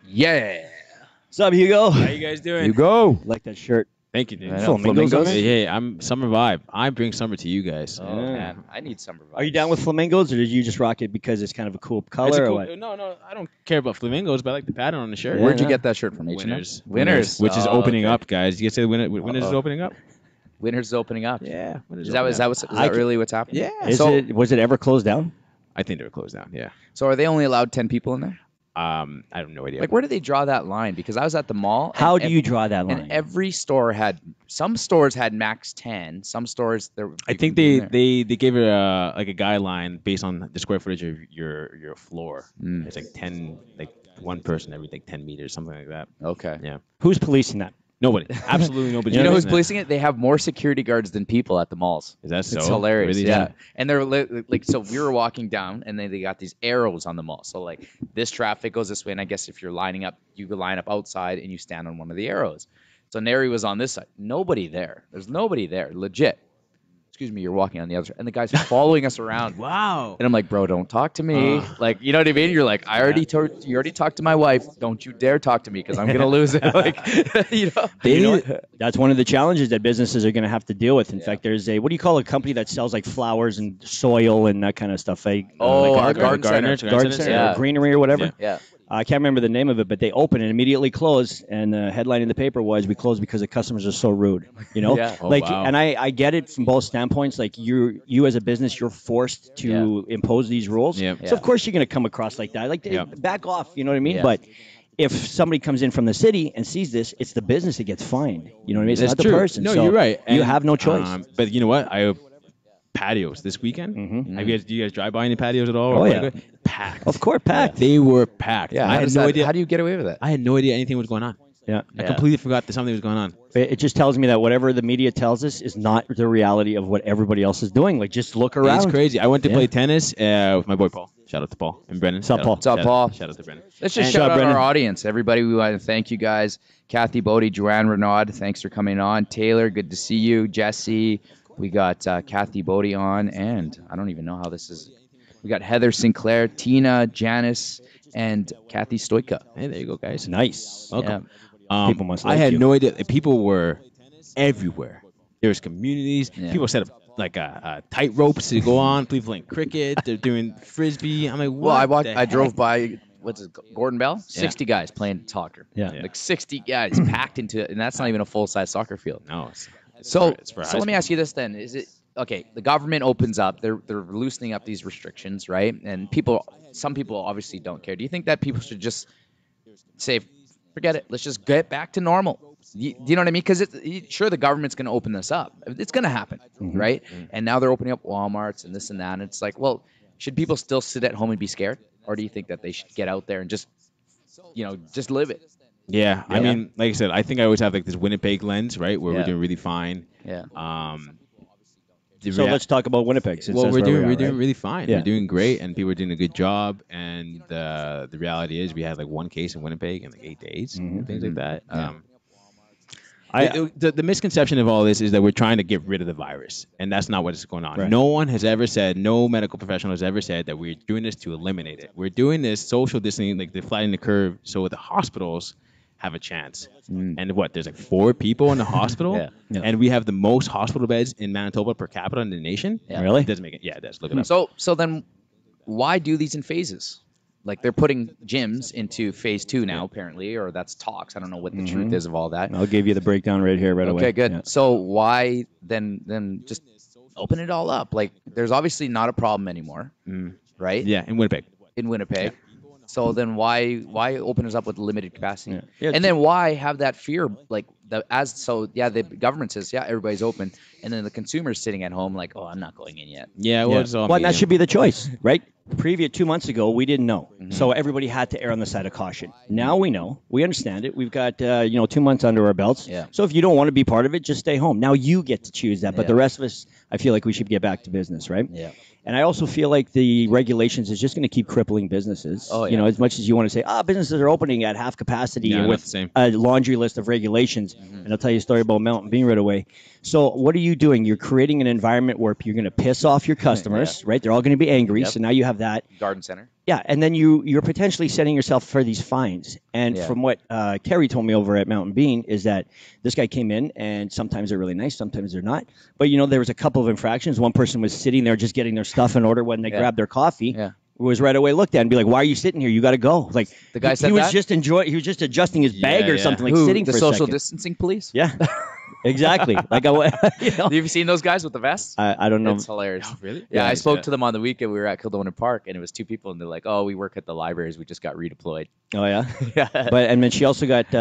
Yeah. What's up, Hugo? How you guys doing? Hugo. Like that shirt. Thank you, dude. I know, flamingos? Hey, I'm summer vibe. I bring summer to you guys. Oh, Yeah. man. I need summer vibes. Are you down with flamingos, or did you just rock it because it's kind of a cool color? It's a or cool- what? No, I don't care about flamingos, but I like the pattern on the shirt. Yeah. Where'd you get that shirt from? H&M? Winners. Winners. Which is Oh, opening okay. up, guys. You guys say Winners is Uh-oh. opening up? Winners is opening up. Yeah. Winners Is that really what's happening? Yeah. Was it ever closed down? I think they were closed down, yeah. So are they only allowed 10 people in there? I have no idea. Like, where do they draw that line? Because I was at the mall. How do you draw that line? And every store some stores had max 10. Some stores, I think they gave it like a guideline based on the square footage of your floor. It's like 10, like one person every like 10 meters, something like that. Okay. Yeah. Who's policing that? Nobody. Absolutely nobody. You know who's policing it? They have more security guards than people at the malls. Is that so? It's hilarious. Really? Yeah. And they're like, so we were walking down, and then they got these arrows on the mall. So like this traffic goes this way, and I guess if you're lining up, you could line up outside, and you stand on one of the arrows. So Neri was on this side. Nobody there. There's nobody there. Legit. Excuse me, you're walking on the other side. And the guy's following us around. Wow. And I'm like, bro, don't talk to me. Like, you know what I mean? You're like, you already talked to my wife. Don't you dare talk to me because I'm going to lose it. Like, you know? That's one of the challenges that businesses are going to have to deal with. In fact, there's what do you call a company that sells like flowers and soil and that kind of stuff? Like our garden garden center, yeah. or greenery or whatever. Yeah. I can't remember the name of it, but they open and immediately close. And the headline in the paper was, "We closed because the customers are so rude." You know, Yeah. Oh, like, wow. and I get it from both standpoints. Like you as a business, you're forced to impose these rules. Yeah. So of course you're going to come across like that. Like back off. You know what I mean? Yeah. But if somebody comes in from the city and sees this, it's the business that gets fined. You know what I mean? It's That's not true. the person. No, So you're right. You And, have no choice. But you know what? I have patios this weekend. Do you guys drive by any patios at all? Oh, Or yeah. whatever? Packed. Of course, packed. They were packed. Yeah. I had no idea. How do you get away with that? I had no idea anything was going on. Yeah. I completely forgot that something was going on. It just tells me that whatever the media tells us is not the reality of what everybody else is doing. Like, just look around. It's crazy. I went to play tennis with my boy Paul. Shout out to Paul and Brennan. What's up, Paul? What's up, Paul? Shout out to Brennan. Let's just And- shout out Brendan. our audience. Everybody, we want to thank you guys. Kathy Bodie, Joanne Renaud, thanks for coming on. Taylor, good to see you. Jesse, we got Kathy Bodie on. And I don't even know how this is. We got Heather Sinclair, Tina, Janice, and Kathy Stoika. Hey, there you go, guys. Nice. Welcome. People must I like had you. no idea. People were everywhere. There was communities. Yeah. People set up like tight ropes to go on. People playing cricket. They're doing frisbee. I'm like, what? Well, I drove by, Gordon Bell? 60 guys playing soccer. Yeah. Like 60 guys packed into it, and that's not even a full-size soccer field. No. So for let high me school. ask you this then: Is it okay? The government opens up; they're loosening up these restrictions, right? And some people obviously don't care. Do you think that people should just say, "Forget it, let's just get back to normal"? Do you know what I mean? Because sure, the government's going to open this up; it's going to happen, right? And now they're opening up WalMarts and this and that. And it's like, well, should people still sit at home and be scared, or do you think that they should get out there and just live it? Yeah, I mean, like I said, I think I always have like this Winnipeg lens, right, where Yeah. we're doing really fine. Yeah. So let's talk about Winnipeg. Since Well, that's we're where we doing are, right? really fine. Yeah. We're doing great, and people are doing a good job. And the reality is, we had like one case in Winnipeg in like 8 days, things like that. The misconception of all this is that we're trying to get rid of the virus, and that's not what is going on. Right. No one has ever said, no medical professional has ever said that we're doing this to eliminate it. We're doing this social distancing, like the flattening the curve, so the hospitals have a chance. And there's like 4 people in the hospital, Yeah. and we have the most hospital beds in Manitoba per capita in the nation. Yeah. Really? It doesn't make it. Yeah, it does. Look it up. So then, why do these in phases? Like they're putting gyms into phase 2 now, apparently, or that's talks. I don't know what the truth is of all that. I'll give you the breakdown right here, right away. Okay, good. Yeah. So why then just open it all up? Like there's obviously not a problem anymore, right? Yeah, in Winnipeg. In Winnipeg. So then why open us up with limited capacity? Yeah, and then why have that fear like the government says everybody's open, and then the consumer's sitting at home like, oh, I'm not going in yet. Yeah, well, it's all Well, and that media. should be the choice, right? Previous 2 months ago, we didn't know, so everybody had to err on the side of caution. Now we know, we understand it. We've got 2 months under our belts. Yeah. So if you don't want to be part of it, just stay home. Now you get to choose that, but Yeah. the rest of us, I feel like we should get back to business, right? Yeah. And I also feel like the regulations is just going to keep crippling businesses. Oh, yeah. You know, as much as you want to say, businesses are opening at half capacity Yeah, and not with the same. a laundry list of regulations. And I'll tell you a story about Mountain Bean right away. So what are you doing? You're creating an environment where you're going to piss off your customers, right? They're all going to be angry. Yep. So now you have that. Garden center. Yeah, and then you're potentially setting yourself for these fines. And from what Kerry told me over at Mountain Bean is that this guy came in, and sometimes they're really nice, sometimes they're not. But, you know, there was a couple of infractions. One person was sitting there just getting their stuff in order when they grabbed their coffee. Yeah. Was right away looked at and be like, "Why are you sitting here? You got to go." Like The guy said he was that? just he was just adjusting his bag or something, like Who, sitting the for a social second. distancing police? Yeah, exactly. Like you know, Have you seen those guys with the vests? I don't know. It's hilarious. Oh, really? Yeah, I spoke to them on the weekend. We were at Kildonan Park, and it was two people, and they're like, "Oh, we work at the libraries. We just got redeployed." Oh yeah, Yeah. but and then she also got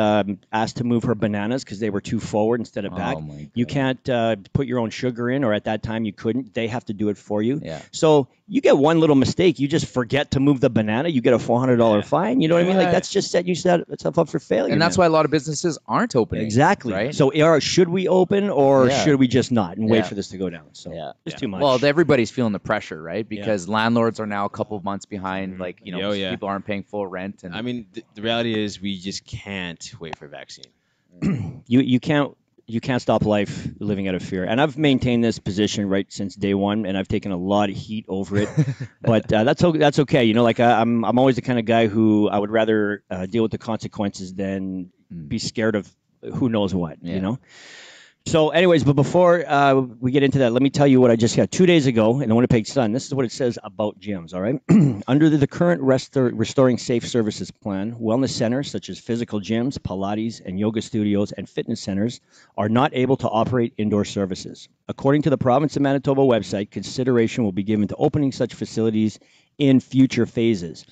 asked to move her bananas because they were too forward instead of back. Oh, my You God. can't put your own sugar in, or at that time you couldn't. They have to do it for you. Yeah. So you get one little mistake, you just forget to move the banana, you get a $400 fine. You know what I mean? Like that's just set yourself up for failure. And that's man. why a lot of businesses aren't opening. Exactly. Right? So should we open or Yeah. should we just not and wait Yeah. for this to go down? So Yeah. it's too much. Well, everybody's feeling the pressure, right? Because landlords are now a couple of months behind. Like, you know, Oh, yeah. people aren't paying full rent. And I mean, the reality is we just can't wait for vaccine. you can't stop life living out of fear. And I've maintained this position right since day one, and I've taken a lot of heat over it. But that's okay. You know, like I'm always the kind of guy who I would rather deal with the consequences than be scared of who knows what. Yeah. You know. So, anyways, but before we get into that, let me tell you what I just got 2 days ago in the Winnipeg Sun. This is what it says about gyms, all right? Under the current Restoring Safe Services Plan, wellness centers such as physical gyms, Pilates, and yoga studios and fitness centers are not able to operate indoor services. According to the Province of Manitoba website, consideration will be given to opening such facilities in future phases.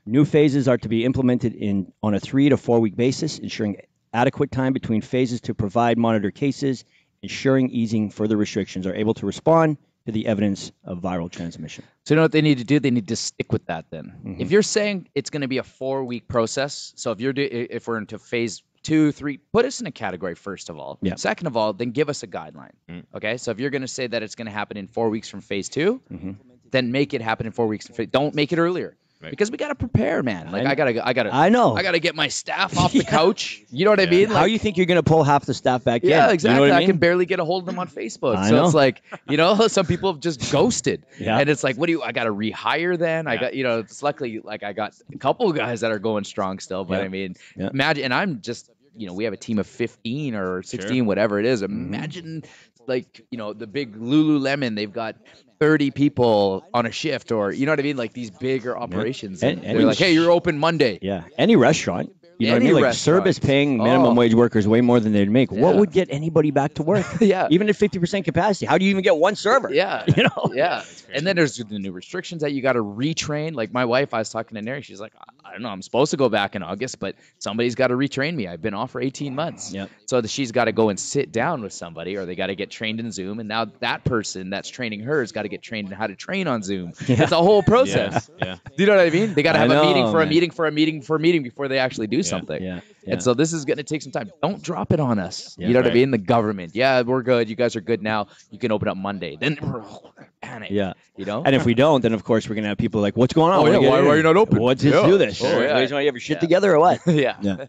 New phases are to be implemented on a 3 to 4 week basis, ensuring adequate time between phases to provide monitor cases, ensuring easing further restrictions are able to respond to the evidence of viral transmission. so you know what they need to do? They need to stick with that then. If you're saying it's going to be a 4-week process, so if we're into phase 2, 3, put us in a category first of all. Yeah. Second of all, then give us a guideline. Okay, so if you're going to say that it's going to happen in 4 weeks from phase 2, then make it happen in 4 weeks. Don't make it earlier. Right. Because we gotta prepare, man. Like I know. I gotta get my staff off the couch. You know what I mean? How you think you're going to pull half the staff back in? Yeah, exactly. You know what I mean? can barely get a hold of them on Facebook. I So know. it's like, you know, some people have just ghosted. Yeah. And it's like, I got to rehire then? I got, you know, it's luckily, like I got a couple of guys that are going strong still. But Yeah. I mean, Yeah. imagine, and I'm just, you know, we have a team of 15 or 16, whatever it is. Imagine, like, you know, the big Lululemon, they've got 30 people on a shift, or, you know what I mean? Like these bigger operations. And- They're like, hey, you're open Monday. Yeah, any restaurant. You know what I Any mean? Like restaurant. Service paying minimum wage workers way more than they'd make. What Yeah. would get anybody back to work? Yeah. Even at 50% capacity. How do you even get one server? Yeah. You know? Yeah. And then there's the new restrictions that you got to retrain. Like my wife, I was talking to Neri. She's like, I don't know. I'm supposed to go back in August, but somebody's got to retrain me. I've been off for 18 months. Yep. So she's got to go and sit down with somebody, or they got to get trained in Zoom. And now that person that's training her has got to get trained in how to train on Zoom. It's a whole process. Yeah. Do you know what I mean? They got to have I a meeting know, for a man. meeting for a meeting for a meeting before they actually do something. Yeah. And so this is going to take some time. Don't drop it on us. Yeah, you know what I right. mean? The government. Yeah, we're good. You guys are good now. You can open up Monday. Then panic. Yeah. You know? And if we don't, then of course we're gonna have people like, "What's going on? Oh, yeah, why are you not open?" Let's Yeah. do this. Oh, yeah. You guys want to have your shit together or what?" yeah. Yeah.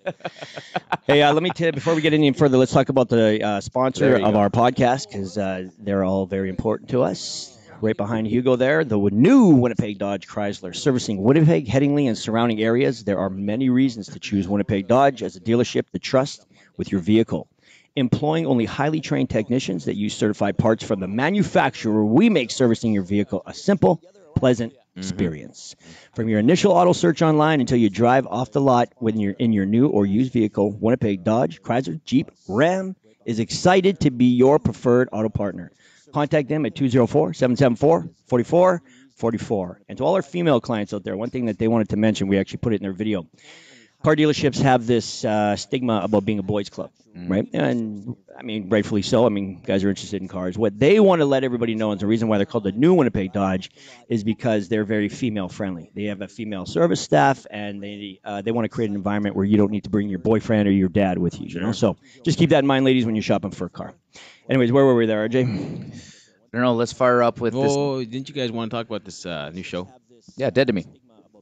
Hey, let me tell you, before we get any further, let's talk about the sponsor There you of go. our podcast, because they're all very important to us. Right behind Hugo there, the new Winnipeg Dodge Chrysler, servicing Winnipeg, Headingley, and surrounding areas. There are many reasons to choose Winnipeg Dodge as a dealership to trust with your vehicle. Employing only highly trained technicians that use certified parts from the manufacturer, we make servicing your vehicle a simple, pleasant experience. From your initial auto search online until you drive off the lot when you're in your new or used vehicle, Winnipeg Dodge, Chrysler, Jeep, Ram is excited to be your preferred auto partner. Contact them at 204-774-4444. And to all our female clients out there, one thing that they wanted to mention, we actually put it in their video. Car dealerships have this stigma about being a boys' club, right? And, I mean, rightfully so. I mean, guys are interested in cars. What they want to let everybody know, and the reason why they're called the new Winnipeg Dodge, is because they're very female-friendly. They have a female service staff, and they want to create an environment where you don't need to bring your boyfriend or your dad with you, you know? So just keep that in mind, ladies, when you're shopping for a car. Anyways, where were we there, RJ? I don't know. Let's fire up with this. Oh, didn't you guys want to talk about this new show? Yeah, Dead to Me.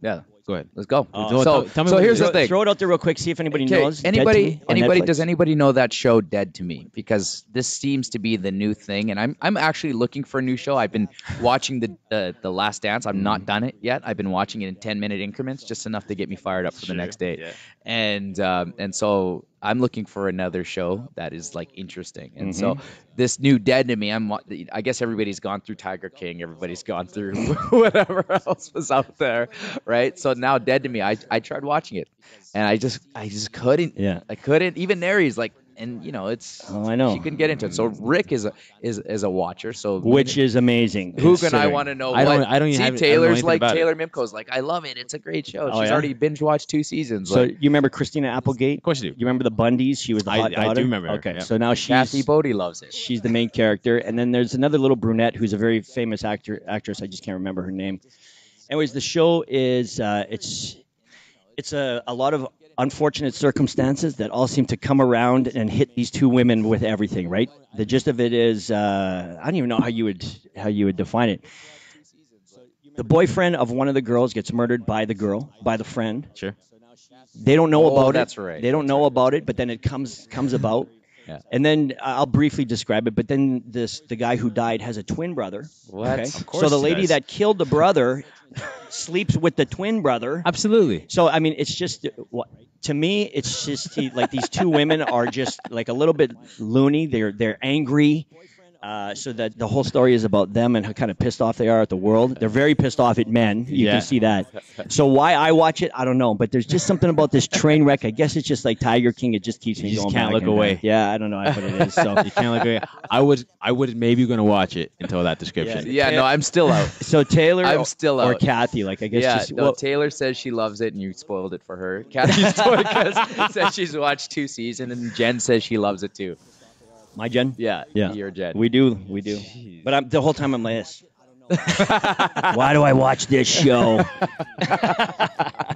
Yeah, Go ahead. let's go. Oh, so tell me so what here's it the is. thing. Throw it out there real quick. See if anybody Okay, knows. anybody, Dead to Me on anybody, Netflix? does anybody know that show Dead to Me? Because this seems to be the new thing, and I'm actually looking for a new show. I've been watching the Last Dance. I've not done it yet. I've been watching it in 10-minute increments, just enough to get me fired up for the next day. Yeah. And so I'm looking for another show that is like interesting. And so this new Dead to Me, I guess everybody's gone through Tiger King, everybody's gone through whatever else was out there, right? So now Dead to Me, I tried watching it, and I just couldn't. Yeah. I couldn't. Even Mary's like, and it's Oh, I know. she couldn't get into it. So Rick is a watcher. So Which is amazing. who can I considering. want to know? I don't- what? I don't even See, have- I don't know Taylor's anything like about it. Taylor Mimco's like, I love it. It's a great show. Oh, She's yeah? already binge watched 2 seasons. So Like, you remember Christina Applegate? Of course I do. You remember the Bundys? She was the hot daughter. I do remember her, Okay, yeah. so now she's Kathy Bodie loves it. she's the main character, and then there's another little brunette who's a very famous actress. I just can't remember her name. Anyways, the show is it's a lot of unfortunate circumstances that all seem to come around and hit these two women with everything. Right? The gist of it is I don't even know how you would define it. The boyfriend of one of the girls gets murdered by the friend. Sure. They don't know Oh, about that's it. right. They don't know about it, but then it comes about. Yeah. And then I'll briefly describe it. But then the guy who died has a twin brother. What? Okay? Of course So the he lady does. that killed the brother sleeps with the twin brother. Absolutely. So I mean, it's just to me, it's just like these two women are just like a little bit loony. They're angry. So that the whole story is about them and how kind of pissed off they are at the world. They're very pissed off at men. You Yeah. can see that. So why I watch it, I don't know. But there's just something about this train wreck. I guess it's just like Tiger King. It just keeps me You just going can't back look and away. back. Yeah, I don't know what it is. So You can't look away. I was maybe going to watch it until that description. Yeah, no, I'm still out. so Taylor I'm still or out. Kathy, like I guess Yeah, just no, Taylor says she loves it, and you spoiled it for her. Kathy says she's watched 2 seasons, and Jen says she loves it too. my Jen. Yeah, Yeah, you're Jen. We do. But the whole time I'm like this. Why do I watch this show? I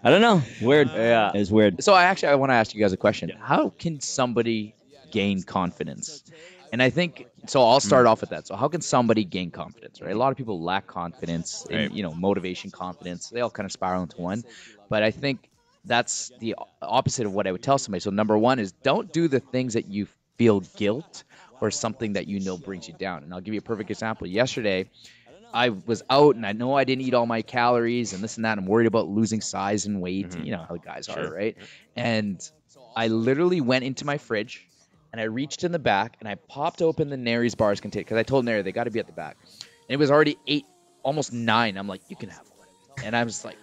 don't know. Weird. Yeah. It's weird. So I want to ask you guys a question. How can somebody gain confidence? And I think so. I'll start off with that. So how can somebody gain confidence? Right. A lot of people lack confidence, Right. in, motivation, confidence. They all kind of spiral into one. But I think that's the opposite of what I would tell somebody. So number one is don't do the things that you feel guilt or something that brings you down. And I'll give you a perfect example. Yesterday, I was out and I know I didn't eat all my calories and this and that. I'm worried about losing size and weight. You know how guys are, right? And I literally went into my fridge and I reached in the back and I popped open the Nary's bars container because I told Nary they got to be at the back. And it was already 8, almost 9. I'm like, you can have one. And I was like,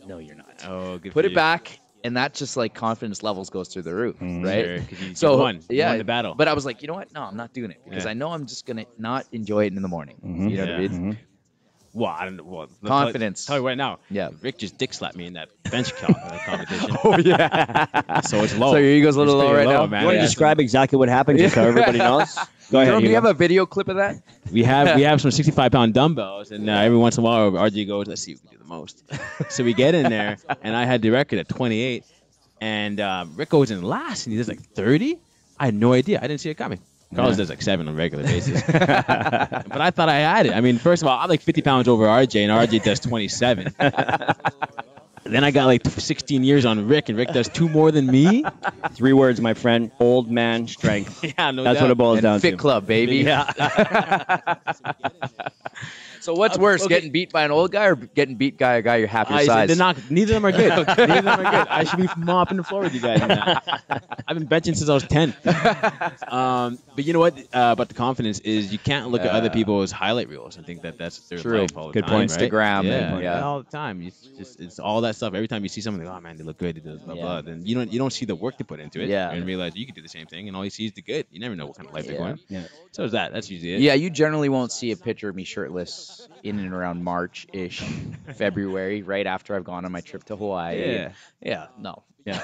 no, you're not. Oh, good Put for it you. back. And that just like confidence levels goes through the roof, right? Sure, 'cause you So won. You yeah, won the battle. But I was like, you know what? No, I'm not doing it because Yeah. I know I'm just gonna not enjoy it in the morning. You know what I Yeah. mean? Well, I don't know. Well, Confidence. Tell you right now. Yeah. Rick just dick slapped me in that bench competition. Oh yeah. So it's low. So your ego's a little It's low pretty right now. man. You want to Yeah. describe exactly what happened just so everybody knows? Go ahead. Jerome, do you Hugo. have a video clip of that? We have some 65-pound dumbbells, and every once in a while, RG goes, "Let's see who can do the most." So we get in there, and I had the record at 28, and Rick goes in last, and he does like 30. I had no idea. I didn't see it coming. Carlos does like 7 on a regular basis, but I thought I had it. I mean, first of all, I'm like 50 pounds over RJ, and RJ does 27. Then I got like 16 years on Rick, and Rick does 2 more than me. 3 words, my friend. Old man strength. Yeah, no That's doubt. what it boils And down Fit to. Club, baby. Yeah. So what's worse, okay. getting beat by an old guy or getting beat by a guy your half your size? They're not, neither of them are good. Neither of them are good. I should be mopping the floor with you guys. I've been benching since I was 10. But you know what? About the confidence is you can't look at other people's highlight reels and think that that's their True. life all the Good time. point. Right? Instagram Yeah, and- yeah. all the time. It's all that stuff. Every time you see someone, like, oh man, they look good. They do blah Yeah. blah. Then you don't see the work they put into it. Yeah. And realize you can do the same thing, and all you see is the good. You never know what kind of life they're Yeah. going. Yeah. So is that. That's usually it. Yeah, you generally won't see a picture of me shirtless in and around March-ish, February, right after I've gone on my trip to Hawaii. Yeah. Yeah, no. Yeah.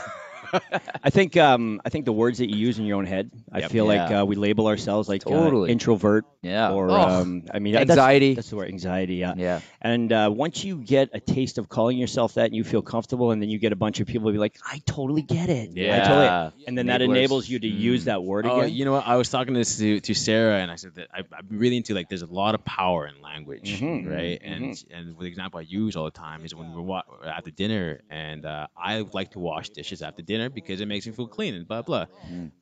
I think the words that you use in your own head. I feel like we label ourselves like Totally. introvert. Yeah. Or I mean Anxiety. That's the word, anxiety. Yeah. Yeah. And once you get a taste of calling yourself that, and you feel comfortable, and then you get a bunch of people be like, "I totally get it." Yeah. I totally. And then that Enablers. enables you to use that word Oh, again. you know what? I was talking this to Sarah, and I said that I'm really into like there's a lot of power in language, right? And the example I use all the time is when we're after dinner, and I like to wash dishes after dinner because it makes me feel clean and blah blah.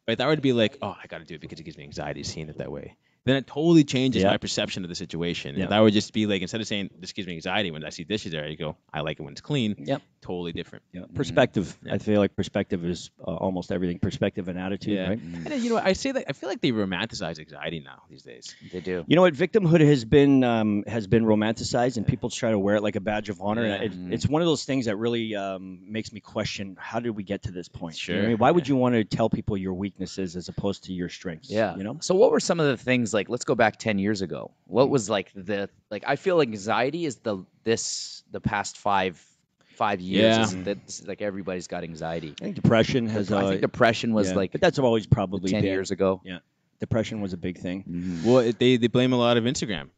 But if I were to be like, oh, I got to do it because it gives me anxiety seeing it that way, then it totally changes my perception of the situation. If I would just be like, instead of saying this gives me anxiety when I see dishes there, you go, I like it when it's clean. Yep. Totally different. Yeah. Perspective. I feel like perspective is almost everything. Perspective and attitude, right? And then, you know, I say that I feel like they romanticize anxiety now these days. They do. You know what? Victimhood has been romanticized, and people try to wear it like a badge of honor. And it's one of those things that really makes me question: how did we get to this point? Sure. You know what I mean? Why would you want to tell people your weaknesses as opposed to your strengths? Yeah. You know. So what were some of the things, like, let's go back 10 years ago. What was like I feel like anxiety is the past five years. Yeah. Is that like everybody's got anxiety. I think depression has. I think depression was but that's always probably 10 been. years ago. Yeah. Depression was a big thing. Well, they blame a lot of Instagram.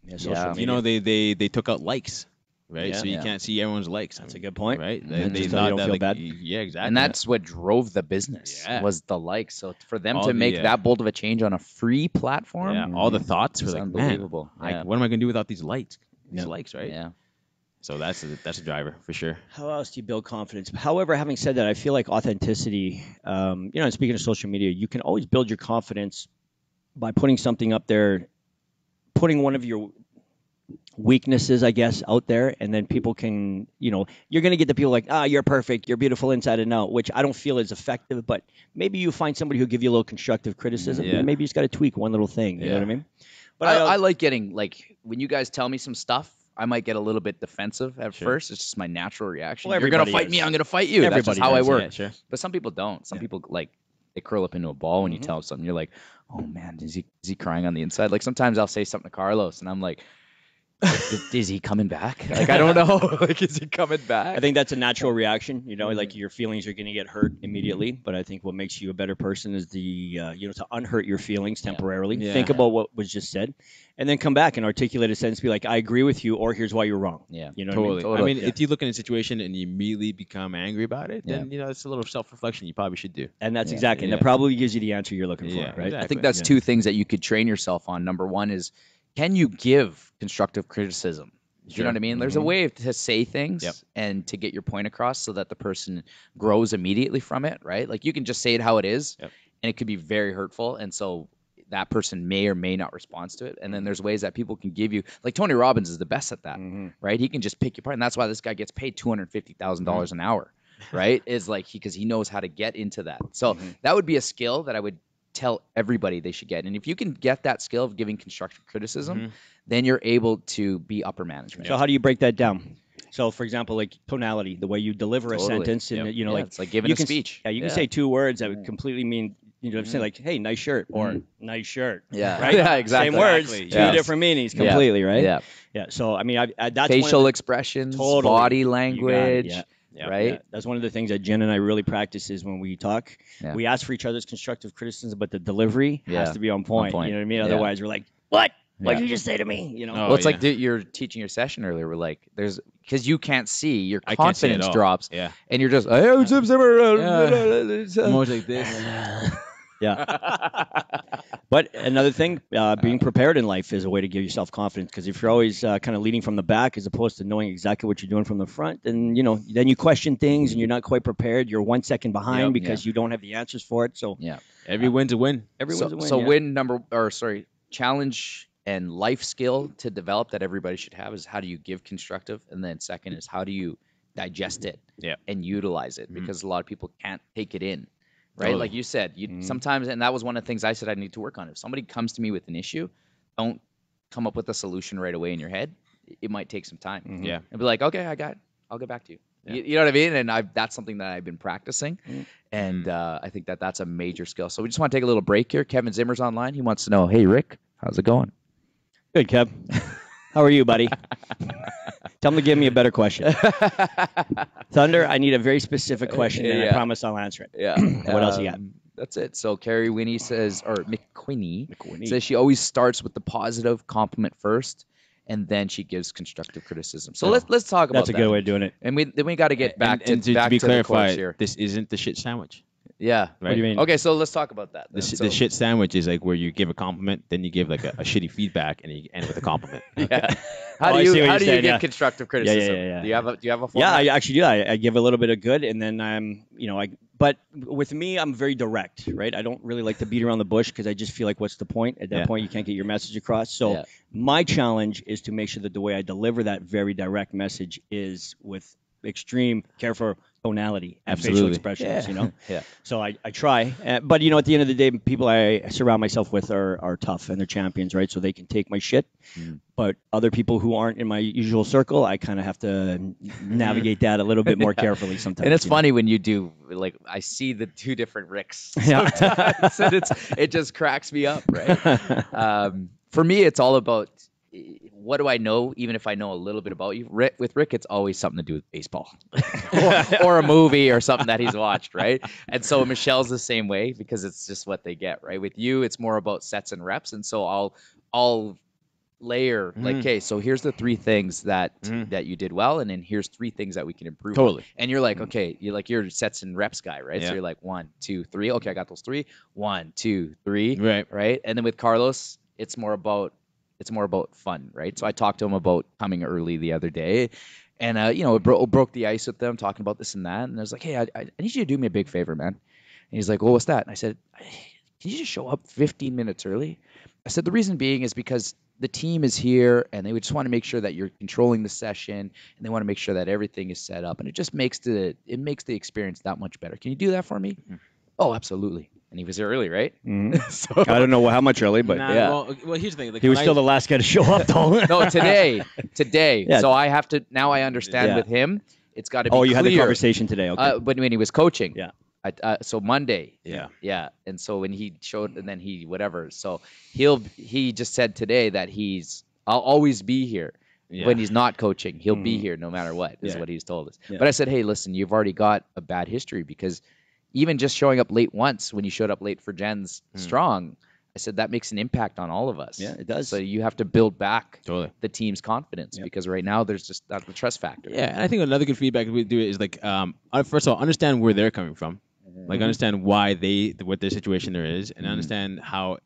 Yeah, social media. You know, they took out likes, right? Yeah. So you can't see everyone's likes. That's a good point. Right? Just so you don't feel bad. Yeah, exactly. And that's what drove the business was the likes. So for them to make that bold of a change on a free platform, all the thoughts were it's like, unbelievable. man, what am I gonna do without these likes? These likes, right? Yeah. So that's a driver for sure. How else do you build confidence? However, having said that, I feel like authenticity, you know, and speaking of social media, you can always build your confidence by putting something up there, putting one of your weaknesses, I guess, out there, and then people can, you know, you're going to get the people like, you're perfect, you're beautiful inside and out, which I don't feel is effective, but maybe you find somebody who'll give you a little constructive criticism, and maybe you just got to tweak one little thing, you know what I mean? But I like getting, like, when you guys tell me some stuff, I might get a little bit defensive at first. It's just my natural reaction. Well, you're going to fight is. me, I'm going to fight you. That's just how I work. Yeah, sure. But some people don't. Some people, like, they curl up into a ball when you tell them something. You're like, oh, man, is he crying on the inside? Like, sometimes I'll say something to Carlos, and I'm like, is he coming back? Like, I don't know. Like, is he coming back? I think that's a natural reaction. You know, like your feelings are going to get hurt immediately. But I think what makes you a better person is you know, to unhurt your feelings temporarily. Yeah. Think about what was just said, and then come back and articulate a sentence. Be like, I agree with you, or here's why you're wrong. Yeah, you know, Totally. what I mean? I mean, if you look in a situation and you immediately become angry about it, then you know it's a little self-reflection you probably should do. And that's exactly, and that probably gives you the answer you're looking for, right? Exactly. I think that's two things that you could train yourself on. Number one is, can you give constructive criticism? You know what I mean? There's a way to say things and to get your point across so that the person grows immediately from it, right? Like, you can just say it how it is, and it could be very hurtful, and so that person may or may not respond to it. And then there's ways that people can give you, like Tony Robbins is the best at that, right? He can just pick your part, and that's why this guy gets paid $250,000 an hour, right? Is like because he knows how to get into that. So that would be a skill that I would tell everybody they should get. And if you can get that skill of giving constructive criticism, then you're able to be upper management. So how do you break that down? So, for example, like tonality, the way you deliver a sentence, and you know, like it's like giving a speech. Yeah, you can say two words that would completely mean, you know, say like, "Hey, nice shirt," or "nice shirt." Yeah, right. Yeah, exactly. Same words, Exactly. two different meanings, completely, right? Yeah, yeah. So, I mean, that's facial expressions, body language. Right. Yeah. That's one of the things that Jen and I really practice is when we talk, we ask for each other's constructive criticism, but the delivery has to be on point. You know what I mean? Otherwise, we're like, "What? What did you just say to me?" You know. Well, it's like you're teaching your session earlier. We're like, because you can't see, your confidence drops. Yeah. And you're just, more like this. Yeah. But another thing, being prepared in life is a way to give yourself confidence, because if you're always kind of leading from the back as opposed to knowing exactly what you're doing from the front, then, you know, then you question things and you're not quite prepared. You're 1 second behind because you don't have the answers for it. So every win's a win. Every win's a win. So challenge and life skill to develop that everybody should have is, how do you give constructive? And then second is, how do you digest it and utilize it? Because a lot of people can't take it in. Right, like you said, sometimes, and that was one of the things I said I need to work on. If somebody comes to me with an issue, don't come up with a solution right away in your head. It might take some time. Yeah, and be like, okay, I'll get back to you. You know what I mean? And that's something that I've been practicing, and I think that's a major skill. So we just want to take a little break here. Kevin Zimmer's online. He wants to know, hey Rick, how's it going? Good, Kev. How are you, buddy? Tell him to give me a better question. Thunder, I need a very specific question, and I Yeah. promise I'll answer it. Yeah. What else you got? That's it. So Carrie Winnie says, or McQuinney McQuinney. says she always starts with the positive compliment first, and then she gives constructive criticism. So let's talk about That's a that. good way of doing it. And then we got to get back and to to be the course clarified, here. this isn't the shit sandwich. Yeah. What do you mean? Okay, so let's talk about that. Then. The shit sandwich is like where you give a compliment, then you give like a shitty feedback, and you end with a compliment. Yeah. How Oh, I do see you what how you're do you saying, give yeah. constructive criticism? yeah. Do you have a Yeah, format? I actually do. I give a little bit of good, and then but with me, I'm very direct, right? I don't really like to beat around the bush because I just feel like, what's the point? At that point, you can't get your message across. So my challenge is to make sure that the way I deliver that very direct message is with extreme care for tonality and facial expressions, Yeah. So I try. But, at the end of the day, people I surround myself with are tough, and they're champions, right? So they can take my shit. But other people who aren't in my usual circle, I kind of have to navigate that a little bit more carefully sometimes. And it's funny when you do, like, I see the two different Ricks Yeah. sometimes, and it just cracks me up, right? For me, it's all about what do I know, even if I know a little bit about you. With Rick, it's always something to do with baseball or a movie or something that he's watched, right? And so Michelle's the same way because it's just what they get, right? With you, it's more about sets and reps, and so I'll layer like, okay, so here's the three things that you did well, and then here's three things that we can improve. Totally. On. And you're like, okay, you're sets and reps guy, right? Yeah. So you're like 1, 2, 3. Okay, I got those 3. 1, 2, 3. Right. Right. And then with Carlos, it's more about fun, right? So I talked to him about coming early the other day, and it broke the ice with them talking about this and that, and I was like, hey, I need you to do me a big favor, man. And he's like, well, what's that? And I said, can you just show up 15 minutes early? I said the reason being is because the team is here and they would just want to make sure that you're controlling the session, and they want to make sure that everything is set up, and it just makes the experience that much better. Can you do that for me? Oh, absolutely. And he was there early, right? So, I don't know how much early, but Yeah. Well, here's the thing. Like, he was still the last guy to show up, though. no, today. Yeah. So I have to now. I understand Yeah. with him, it's got to be. Oh, you had the clear. conversation today. Okay. But when he was coaching, Yeah. So Monday, Yeah. and so when he showed, and then he whatever. So he just said today that I'll always be here. Yeah. When he's not coaching, he'll be here no matter what, is Yeah. what he's told us. Yeah. But I said, hey, listen, you've already got a bad history because even just showing up late once when you showed up late for Jen's strong, I said that makes an impact on all of us. Yeah, it does. So you have to build back Totally. the team's confidence because right now there's just not the trust factor. Yeah, and I think another good feedback we do is like, first of all, understand where they're coming from, like understand why what their situation there is, and understand how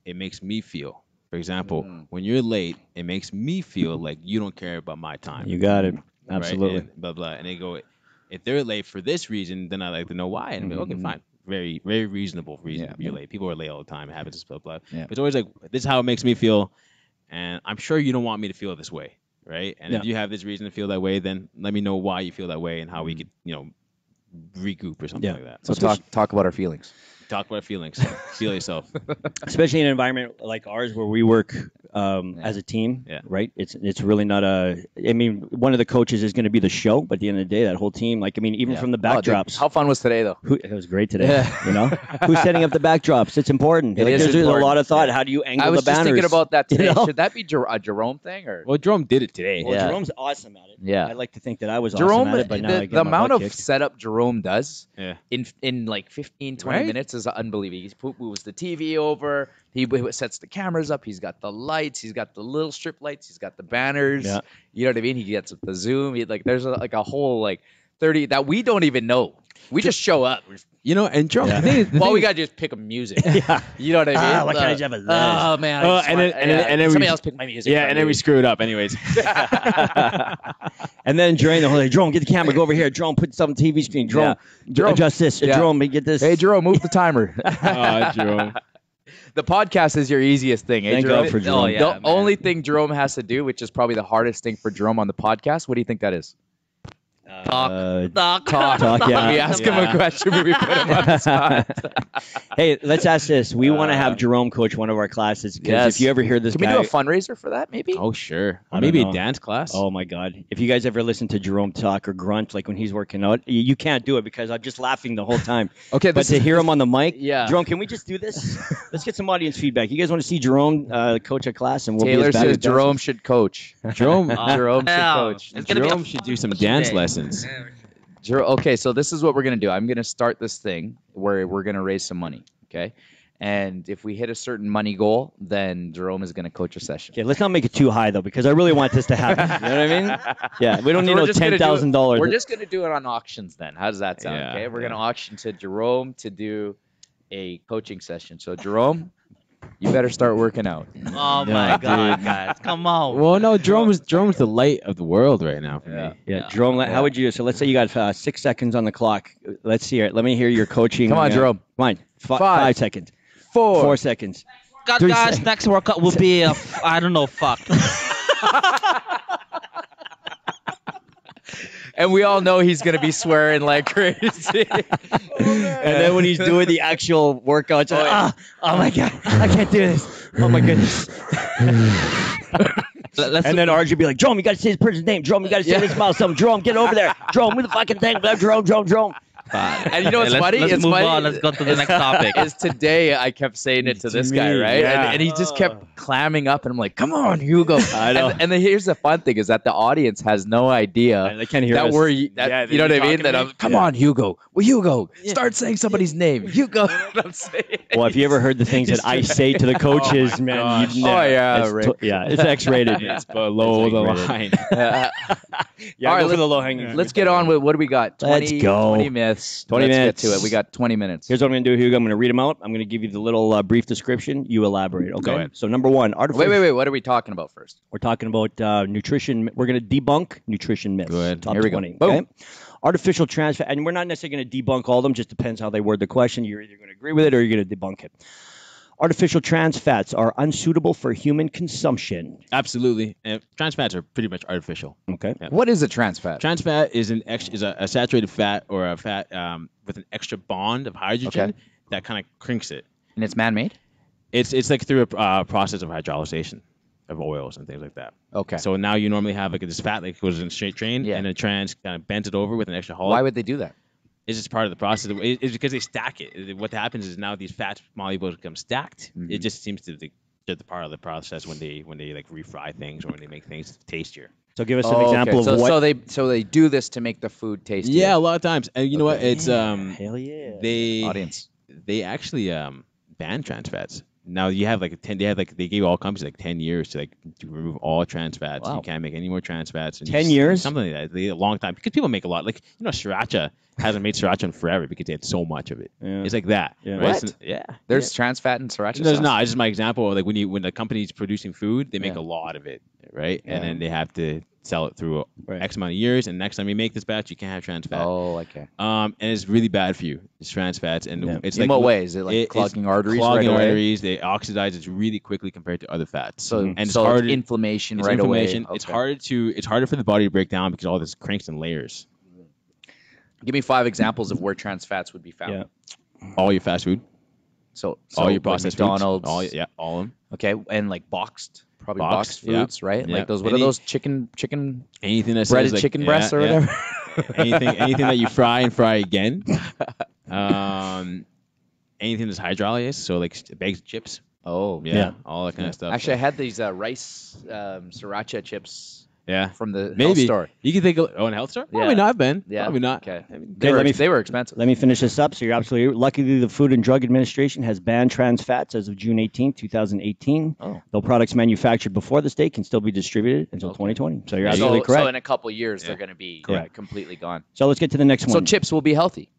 it makes me feel. For example, when you're late, it makes me feel like you don't care about my time. You got it. right? Absolutely. And blah blah, and they go, if they're late for this reason, then I like to know why, and be, okay, fine. Very, very reasonable reason to be late. People are late all the time. It happens, blah, blah. Yeah. But it's always like, this is how it makes me feel, and I'm sure you don't want me to feel this way, right? And if you have this reason to feel that way, then let me know why you feel that way and how we could, regroup or something like that. So talk about our feelings. Talk about feelings. Feel yourself. Especially in an environment like ours where we work as a team, right? It's really not one of the coaches is going to be the show, but at the end of the day, that whole team, even from the backdrops. How fun was today, though? It was great today. Who's setting up the backdrops? It's important. There's a lot of thought. How do you angle I was the banners? just thinking about that today. You know? Should that be a Jerome thing or? Well, Jerome did it today. Well, Yeah. Jerome's awesome at it. Yeah. I like to think that I was Jerome, awesome at it, but now I get the my amount butt of kicked. setup Jerome does Yeah. in like 15, 20 Right? minutes is unbelievable. He moves the TV over. He sets the cameras up. He's got the lights. He's got the little strip lights. He's got the banners. Yeah. You know what I mean? He gets the Zoom. There's a whole 30 that we don't even know. We just show up. And Jerome, the thing is, We gotta just pick a music. Yeah. You know what I mean? What can I have with this? Oh man. and then somebody we- else pick my music. yeah, for and then me. we screw it up anyways. And then during the whole day, Jerome, get the camera, go over here. Jerome, put something TV screen. Jerome, adjust this. Yeah. Jerome, get this. Hey Jerome, move the timer. Jerome. The podcast is your easiest thing. Thank God for Jerome. Oh, yeah, the only thing Jerome has to do, which is probably the hardest thing for Jerome on the podcast, what do you think that is? Talk. Yeah. We ask him a question when we put him on the spot. Hey, let's ask this. We want to have Jerome coach one of our classes because Yes. if you ever hear this Can guy, we do a fundraiser for that, maybe? Oh, sure. I don't Maybe know. a dance class. oh my God, if you guys ever listen to Jerome talk or grunt like when he's working out, you can't do it because I'm just laughing the whole time. Okay, But to hear him on the mic, Yeah. Jerome, can we just do this? Let's get some audience feedback. You guys want to see Jerome coach a class, and we'll Taylor be as bad says as Jerome should coach. Jerome, Jerome should coach. It's gonna be Jerome a should do some fun dance day. lessons. Okay, so this is what we're gonna do. I'm gonna start this thing where we're gonna raise some money. Okay, and if we hit a certain money goal, then Jerome is gonna coach a session. Okay, let's not make it too high though, because I really want this to happen. You know what I mean? Yeah, we don't need We're no just gonna do it- $10,000. We're just gonna do it on auctions then. How does that sound? Yeah, Okay, we're yeah. gonna auction to Jerome to do a coaching session. So Jerome, you better start working out. Oh my God, guys, come on. Well, no, Jerome's the light of the world right now for me. Yeah, Jerome, how would you? So let's say you got 6 seconds on the clock. Let's see it. Let me hear your coaching. Come on, Jerome. Come on, 5, 5 seconds. 4 seconds. God, 3 guys, seconds. next workout will be I don't know, fuck. And we all know he's gonna be swearing like crazy. And then when he's doing the actual workouts, oh my God, I can't do this. Oh my goodness. Let's And then RJ would be like, Jerome, you got to say this person's name. Jerome, you got to say this about something. Jerome, get over there. Jerome, with the fucking thing. Jerome. And you know what's funny? Let's It's move funny. on. Let's go to the next topic. Is today I kept saying it to this guy, right? yeah. And he just kept clamming up, and I'm like, "Come on, Hugo!" I know. And then here's the fun thing: is that the audience has no idea They can't hear that us. we're Yeah, you know what I mean? talking That to I'm, me? come on, Hugo. Well, Hugo, start saying somebody's name. Hugo. I'm saying. Well, if you ever heard the things that I say to the coaches, man, gosh. you'd Oh, never. yeah, it's Rick. it's X-rated. It's below the X-rated. line. Yeah, All right, go for let's- the low-hanging. Let's get on with what do we got? Let's go. 20 myths. 20 Let's minutes. get to it. We got 20 minutes. Here's what I'm going to do, Hugo. I'm going to read them out. I'm going to give you the little brief description. You elaborate, okay? Go ahead. So number one, artificial. Wait. What are we talking about first? We're talking about nutrition. We're going to debunk nutrition myths. Go ahead. Top Here we go. 20. Boom. Okay? Artificial trans fat, and we're not necessarily going to debunk all of them. Just depends how they word the question. You're either going to agree with it or you're going to debunk it. Artificial trans fats are unsuitable for human consumption. Absolutely. And trans fats are pretty much artificial. Okay. Yeah. What is a trans fat? Trans fat is a saturated fat or a fat with an extra bond of hydrogen Okay. that kind of crinks it. And it's man-made? It's like through a process of hydrolyzation of oils and things like that. Okay. So now you normally have like this fat that goes in a straight train, Yeah. and a trans kind of bends it over with an extra hull. Why would they do that? It's just part of the process. It's because they stack it. What happens is now these fat molecules become stacked. It just seems to be the part of the process when they like refry things or when they make things tastier. So give us an example of what. So they do this to make the food tastier. Yeah, a lot of times. And you know what? It's Hell yeah. they Audience. they actually ban trans fats. Now you have like they gave all companies like 10 years to remove all trans fats. Wow. You can't make any more trans fats. And 10 years? Something like that. A long time because people make a lot. Like sriracha hasn't made sriracha in forever because they had so much of it. Yeah. It's like that. Yeah. Right? What? So- yeah. There's trans fat in sriracha There's sauce? not. It's just my example of like when the company's producing food, they make Yeah. a lot of it, right? Yeah. And then they have to sell it through Right. X amount of years. And next time you make this batch, you can't have trans fat. Oh, okay. And it's really bad for you. It's trans fats, and Yeah. it's In like what way? Is it like it's clogging arteries Clogging right away? arteries. They oxidize it really quickly compared to other fats. So, and it's so harder. inflammation It's right inflammation. away. It's Okay. It's harder for the body to break down because all this cranks in layers. Give me 5 examples of where trans fats would be found. Yeah. All your fast food, So all your like processed McDonald's. foods, all of them. Okay, and like boxed Boxed, yeah. foods, right? Yeah. Like those. What Any- are those chicken Anything that breaded says like, chicken breasts or whatever? anything that you fry and fry again. Anything that's hydrolyzed, so like bags of chips. Oh, Yeah. All that kind of stuff. Actually, I had these rice sriracha chips yeah. from the health Maybe store. you can think. Oh, in a health store? Yeah. Probably not, Ben. Yeah. Probably not. Okay. I mean, They, Okay, were, let me- they were expensive. Let me finish this up. So you're absolutely luckily the Food and Drug Administration has banned trans fats as of June 18th, 2018. Oh. Though products manufactured before this date can still be distributed until 2020. So you're absolutely So correct. in a couple years, Yeah. they're going to be Correct. completely gone. So let's get to the next So one. chips will be healthy.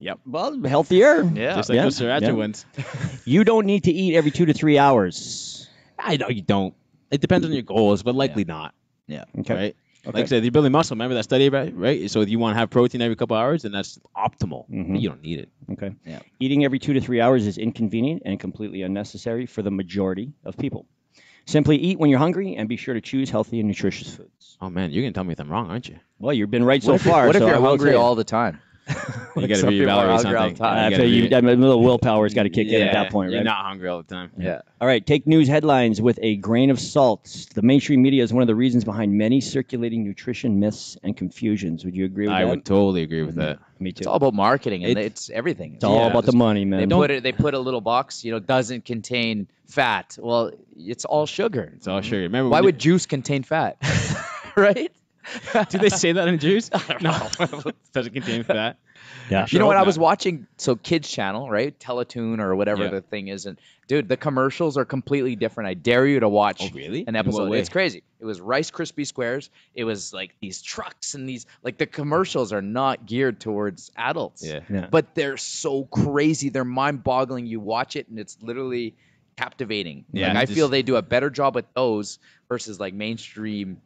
Yep. Well, healthier. Yeah. just like Yeah. those sriracha Yeah. ones. You don't need to eat every 2 to 3 hours. I know you don't. It depends on your goals, but likely not. Yeah. Okay. Right. Okay. Like I said, you're building muscle. Remember that study, right? So if you want to have protein every couple hours, then that's optimal. Mhm. You don't need it. Okay. Yeah. Eating every 2 to 3 hours is inconvenient and completely unnecessary for the majority of people. Simply eat when you're hungry and be sure to choose healthy and nutritious foods. Oh man, you're gonna tell me if I'm wrong, aren't you? Well, you've been right so What if, far. what if so you're I will hungry say- all the time? You got to some people are reevaluate hungry all the something. time. You I gotta feel you, re- a little willpower's got to kick in at that point, You're right? not hungry all the time. Yeah. All right, take news headlines with a grain of salt. The mainstream media is one of the reasons behind many circulating nutrition myths and confusions. Would you agree with I that? would totally agree with that. Me It's too. all about marketing, and It's- it's everything. It's all Yeah. about the money, man. They put a little box, doesn't contain fat. Well, it's all sugar. It's all sugar. Remember, Why when would juice contain fat? Right? Do they say that in juice? No, doesn't contain fat. Yeah. You know what? hope I was not. watching Kids Channel, right? Teletoon or whatever Yeah. the thing is, and dude, the commercials are completely different. I dare you to watch Oh, really? an In what episode. way? It's crazy. It was Rice Krispie squares. It was like these trucks and these like the commercials are not geared towards adults. Yeah. Yeah. But they're so crazy. They're mind-boggling. You watch it and it's literally captivating. Yeah, Like I just- feel they do a better job with those versus like mainstream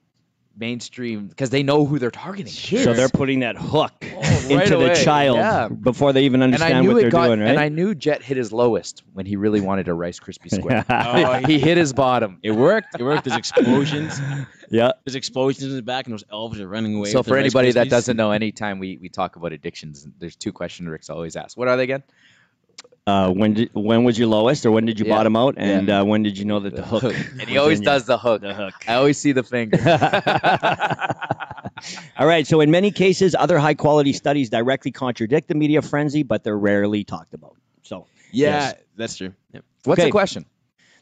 because they know who they're targeting. Kids. So they're putting that hook right into the away, child yeah. before they even and I understand knew what they're it got, doing, right? and I knew Jet hit his lowest when he really wanted a Rice Krispie square. Oh, He hit his bottom. It worked. It worked. There's explosions. Yeah. There's explosions in the back, and those elves are running away. So with for the Rice anybody that Krispies. doesn't know, anytime we talk about addictions, there's two questions Rick's always asks. What are they again? When was your lowest, or when did you Yeah. bottom out, and when did you know that the hook? And he was always in you? does the hook. The hook. I always see the finger. All right. So in many cases, other high-quality studies directly contradict the media frenzy, but they're rarely talked about. So Yeah, Yes. that's true. Yep. What's Okay. the question?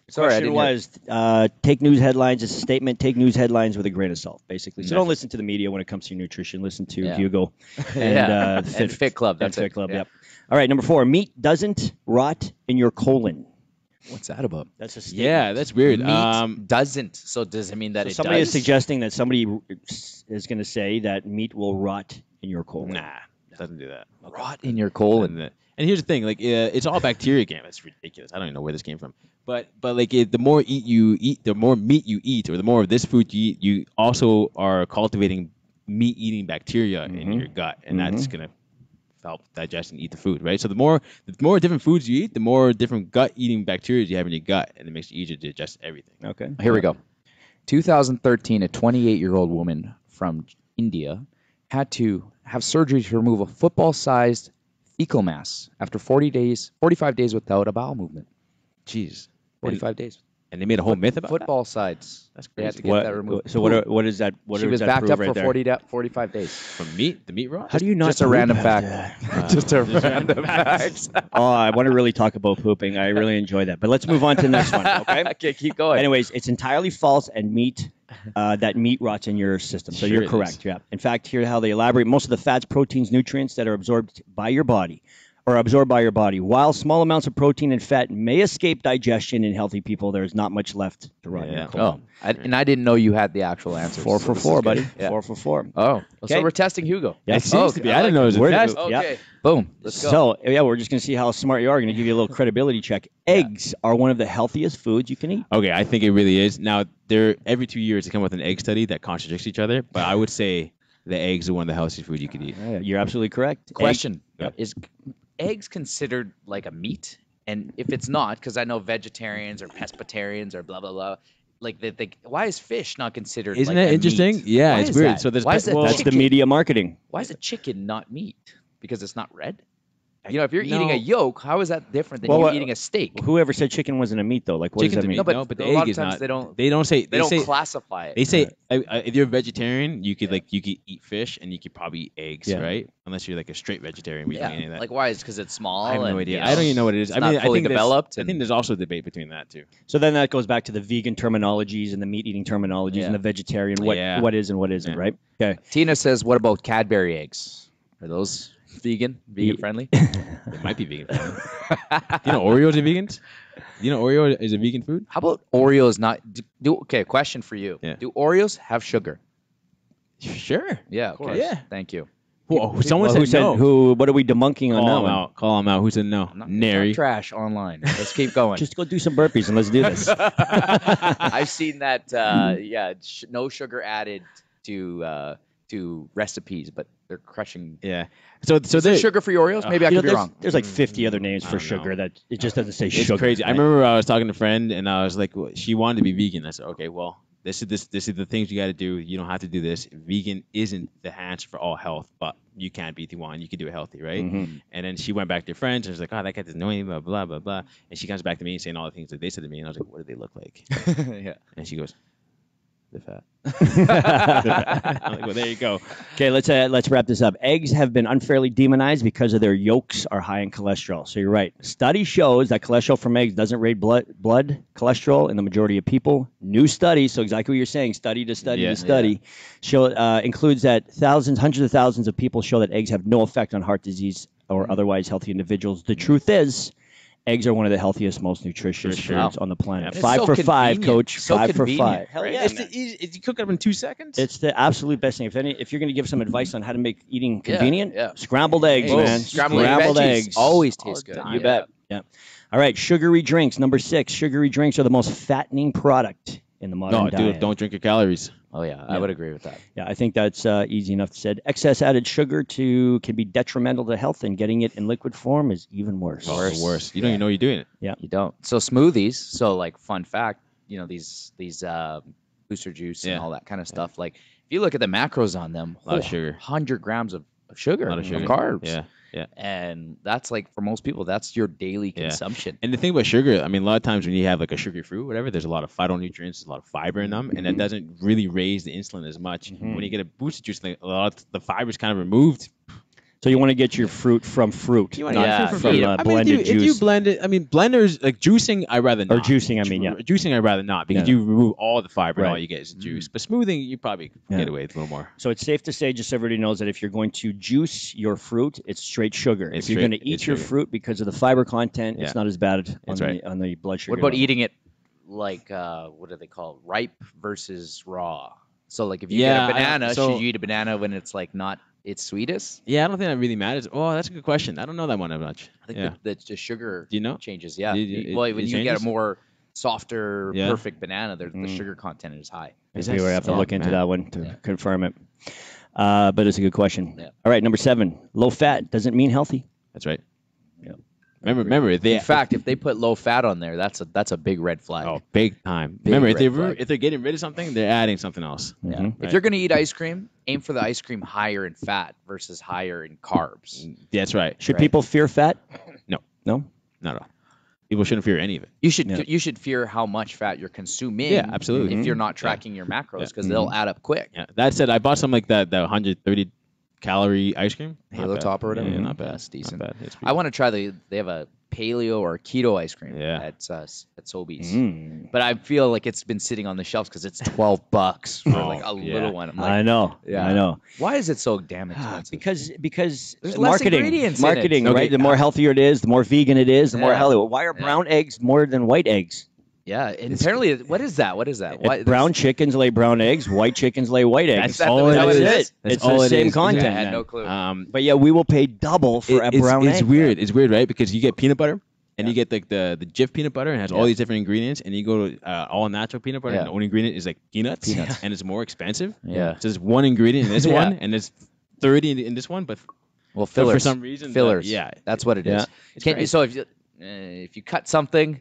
Sorry, I question didn't hear. was take news headlines. It's a statement. Take news headlines with a grain of salt, basically. So Nice. don't listen to the media when it comes to your nutrition. Listen to Yeah. Hugo and Yeah. Fit, And Fit Club. and That's Fit it. Club. Yeah. Yep. All right. Number 4. Meat doesn't rot in your colon. What's that about? That's a statement. Yeah, that's weird. Meat doesn't. So does it mean that So it somebody does? is suggesting that somebody is going to say that meat will rot in your colon. nah, doesn't do that. rot in your colon. And here's the thing, like it's all bacteria game. That's ridiculous. I don't even know where this came from. But like the more you eat, the more meat you eat, or the more of this food you eat, you also are cultivating meat-eating bacteria in your gut, and that's gonna help digest and eat the food, right? So the more different foods you eat, the more different gut-eating bacteria you have in your gut, and it makes it easier to digest everything. Okay. Here we go. 2013, a 28-year-old woman from India had to have surgery to remove a football-sized fecal mass after 45 days without a bowel movement. Jeez. 45 days. And they made a whole myth about Football sides. That's They had to crazy. get that removed. So what is that? What She does was that backed prove up right for there? 45 days. that. From meat, the meat raw? How do you not? Just a poop random after fact. Just a random fact. that? Oh, I want to really talk about pooping. I really enjoy that. But let's move on to the next one. Okay. Okay, keep going. Anyways, it's entirely false and that meat rots in your system. So Sure you're it correct. is. Yeah. In fact, here's how they elaborate. Most of the fats, proteins, nutrients that are absorbed by your body are absorbed by your body. While small amounts of protein and fat may escape digestion in healthy people, there is not much left to rot in your Yeah. colon. And I didn't know you had the actual answers. 4 so for this 4, is buddy. good. Yeah. 4 for 4. Oh, Okay. so we're testing Hugo. Yeah. It seems to be. I didn't know it was a Where did- test. Okay. Yeah. Boom. Let's go. So, yeah, we're just going to see how smart you are. We're going to give you a little credibility check. Eggs are one of the healthiest foods you can eat. Okay, I think it really is. Now, every 2 years they come with an egg study that contradicts each other, but I would say the eggs are one of the healthiest food you could eat. Yeah, you're absolutely correct. Question: Yep. Is eggs considered like a meat? And if it's not, because I know vegetarians or pescatarians or blah blah blah, like why is fish not considered? Isn't like that a interesting? meat? Yeah, Why it's is weird. that? So there's why is well, That's the chicken- media marketing. Why is a chicken not meat? Because it's not red. You know, if you're eating No. a yolk, how is that different than Well, you what- eating a steak? Whoever said chicken wasn't a meat, though, like what Chicken's does a that meat. mean? No, but No, but the a lot egg of is times not. they don't- They don't say. They don't say, classify it. They say if you're a vegetarian, you could you could eat fish and you could probably eat eggs, Yeah. right? Unless you're like a straight vegetarian, we don't eat any of that. Like why? Is because it's small. I have no and, idea. you I don't even know what it is. it's I not mean, fully I think developed. I think there's also a debate between that too. So then that goes back to the vegan terminologies and the meat eating terminologies Yeah. and the vegetarian, Yeah. what is and what isn't, Yeah. right? Okay. Tina says, "What about Cadbury eggs? Are those vegan friendly?" It might be vegan. You know, Oreos are vegans. You know, Oreo is a vegan food. How about Oreos? Not okay. Question for you: Yeah. Do Oreos have sugar? Sure. Yeah. Okay. Yeah. Thank you. Whoa, someone Well, said no. what are we debunking on Call that him one? out. Call him out. Who said no? I'm not Nary. trash online. Let's keep going. Just go do some burpees and let's do this. I've seen that. No sugar added to recipes, but they're crushing. Yeah. So Is there there's sugar-free Oreos? Maybe I You know, could be wrong. there's like 50 other names I for don't sugar know. that it just doesn't say It's sugar. crazy. I right? remember I was talking to a friend and I was like, well, she wanted to be vegan. I said, okay, well, this is the things you got to do. You don't have to do this. Vegan isn't the answer for all health, but you can be if you want. You can do it healthy, right? Mhm. And then she went back to her friends and was like, oh, that guy doesn't know anything, blah, blah, blah, blah. And she comes back to me saying all the things that they said to me. And I was like, what do they look like? Yeah. And she goes, the fat. I'm like, well, there you go. Okay, let's wrap this up. Eggs have been unfairly demonized because of their yolks are high in cholesterol. So you're right. Study shows that cholesterol from eggs doesn't raise blood cholesterol in the majority of people. New studies, so exactly what you're saying, study to study, show includes that hundreds of thousands of people show that eggs have no effect on heart disease or otherwise healthy individuals. The truth is, eggs are one of the healthiest, most nutritious foods on the planet. It's 5 so for 5, convenient. Coach. So 5 for 5. convenient, Hell right? yeah, It's man. you cook it up in 2 seconds. It's the absolute best thing. If you're going to give some advice on how to make eating convenient, yeah. scrambled eggs, Boom. man. Scrambled eggs always taste good. You bet. Yeah. All right, sugary drinks. Number 6. Sugary drinks are the most fattening product in the modern no, diet. dude, don't drink your calories. Oh yeah, I would agree with that. Yeah, I think that's easy enough to say. Excess added sugar can be detrimental to health, and getting it in liquid form is even worse. Oh, it's worse. You don't even know you're doing it. You don't. So smoothies. So like fun fact, these booster juice and all that kind of stuff. Like if you look at the macros on them, A lot of sugar. 100 grams of sugar, A lot of sugar. of carbs. Yeah. And that's like for most people, that's your daily consumption. And the thing about sugar, I mean, a lot of times when you have like a sugary fruit, whatever, there's a lot of phytonutrients, a lot of fiber in them, and that doesn't really raise the insulin as much. When you get a booster juice, like, a lot of the fiber's kind of removed. So you want to get your fruit from fruit, You want not to from blended if juice. you blend it, I mean, blenders like juicing, I rather not. Or juicing, I mean, yeah. Juicing, I rather not because you remove all the fiber and all Right. you get is juice. But smoothing, you probably get away with a little more. So it's safe to say, just so everybody knows, that if you're going to juice your fruit, it's straight sugar. It's if you're straight- going to eat it's your sugar. fruit because of the fiber content, it's not as bad on, That's on the blood sugar. What about level. eating it like what do they call it? Ripe versus raw? So like if you get a banana, should you eat a banana when it's like not its sweetest? Yeah, I don't think that really matters. Oh, that's a good question. I don't know that one that much. I think the sugar Do you know? changes. Yeah. It When you get changes? a more softer, Yeah. perfect banana, the sugar content is high. Maybe we have to look into that one to confirm it. But it's a good question. Yeah. All right, number 7. Low fat doesn't mean healthy. That's right. Yeah. Remember, In fact, if they put low fat on there, that's a big red flag. Oh, big time. Big Remember, red flag. if they're getting rid of something, they're adding something else. Yeah. Mhm. If you're going to eat ice cream, aim for the ice cream higher in fat versus higher in carbs. That's right. Should people fear fat? No. No? Not at all. People shouldn't fear any of it. You should fear how much fat you're consuming. Yeah, absolutely. If you're not tracking your macros, because they'll add up quick. Yeah. That said, I bought some like that 130 calorie ice cream. Not Halo bad. top or whatever. Yeah, not bad. That's decent. Not bad. It's I want to try they have a paleo or keto ice cream Yeah. at Sobeys. Mm. But I feel like it's been sitting on the shelves because it's $12 for like a yeah. little one. I'm like, I know. Yeah. I know. why is it so damn expensive? Because There's less ingredients in it. marketing, Okay. right? The more healthier it is, the more vegan it is, the more Yeah. healthy. Why are brown eggs more than white eggs? Yeah, and apparently, what is that? What is that? Why, Brown chickens lay brown eggs. White chickens lay white eggs. That's all it is. That's It's all the it same is. content. Yeah, I had man. no clue. But yeah, we will pay double for a brown it's egg. weird. It's weird, right? Because you get peanut butter and you get like the Jif peanut butter and it has all these different ingredients, and you go to all natural peanut butter and the only ingredient is like peanuts, and it's more expensive. Yeah. So there's one ingredient in this Yeah. one, and there's 30 in this one, but Well, fillers. for some reason, fillers. yeah, That's what it is. Yeah. It's Can't, crazy. so if you cut something,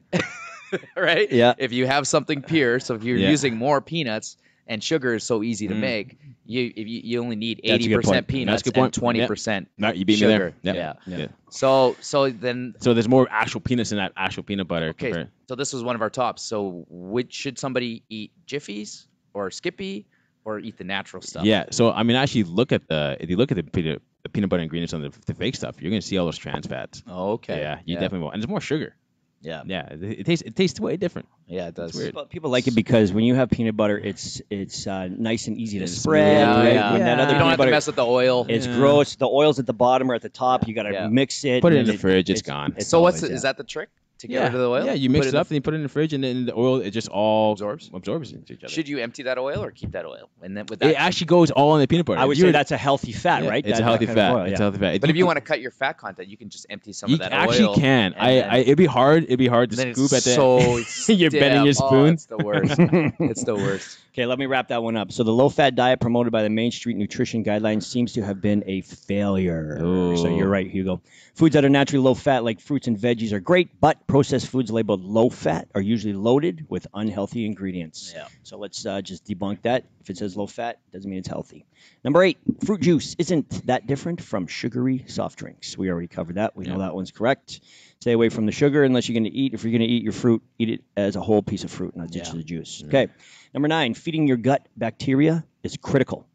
right? Yeah. If you have something pure, so if you're Yeah. using more peanuts and sugar is so easy to make, you only need That's a good 80% point. peanuts That's a good and point. 20% No, you beat sugar. me there. Yeah. Yeah. So then So there's more actual peanuts in that actual peanut butter. okay. compared- So this was one of our tops. So should somebody eat Jiffies or Skippy or eat the natural stuff? Yeah. So I mean, actually, if you look at the peanut butter ingredients on the fake stuff, you're gonna see all those trans fats. Oh, okay. Yeah, you definitely will, and there's more sugar. Yeah. Yeah, it tastes way different. Yeah, it does. weird. But people like it because when you have peanut butter, it's nice and easy to spread. Yeah, right? yeah. When that other You don't peanut have to butter, mess with the oil. it's Yeah. gross. The oil's at the bottom or at the top. You got to Yeah. mix it. Put it and in the fridge, it's gone. So always, is yeah. that the trick to get rid of the oil? Yeah, you mix Put it up, and you put it in the fridge, and then the oil it just all Absorbs? into each other. Should you empty that oil or keep that oil? And then with it that, actually goes all in the peanut butter. I would If you say were- that's a healthy fat, yeah, right? It's That- a healthy that kind of fat. oil, It's yeah. a healthy fat. but if you want to cut your fat content, you can just empty some you of that actually oil. can. and It'd be hard. It'd be hard to then scoop it's at the. so You're bending your stiff. spoon. Oh, it's the worst. It's the worst. Okay, let me wrap that one up. So the low-fat diet promoted by the Main Street Nutrition Guidelines seems to have been a failure. Ooh. So you're right, Hugo. Foods that are naturally low-fat, like fruits and veggies, are great, but processed foods labeled low-fat are usually loaded with unhealthy ingredients. Yeah. So let's just debunk that. If it says low-fat, doesn't mean it's healthy. Number 8, fruit juice isn't that different from sugary soft drinks. We already covered that. We know that one's correct. Stay away from the sugar unless you're going to eat. If you're going to eat your fruit, eat it as a whole piece of fruit, not just the juice. Okay. Number 9, feeding your gut bacteria is critical.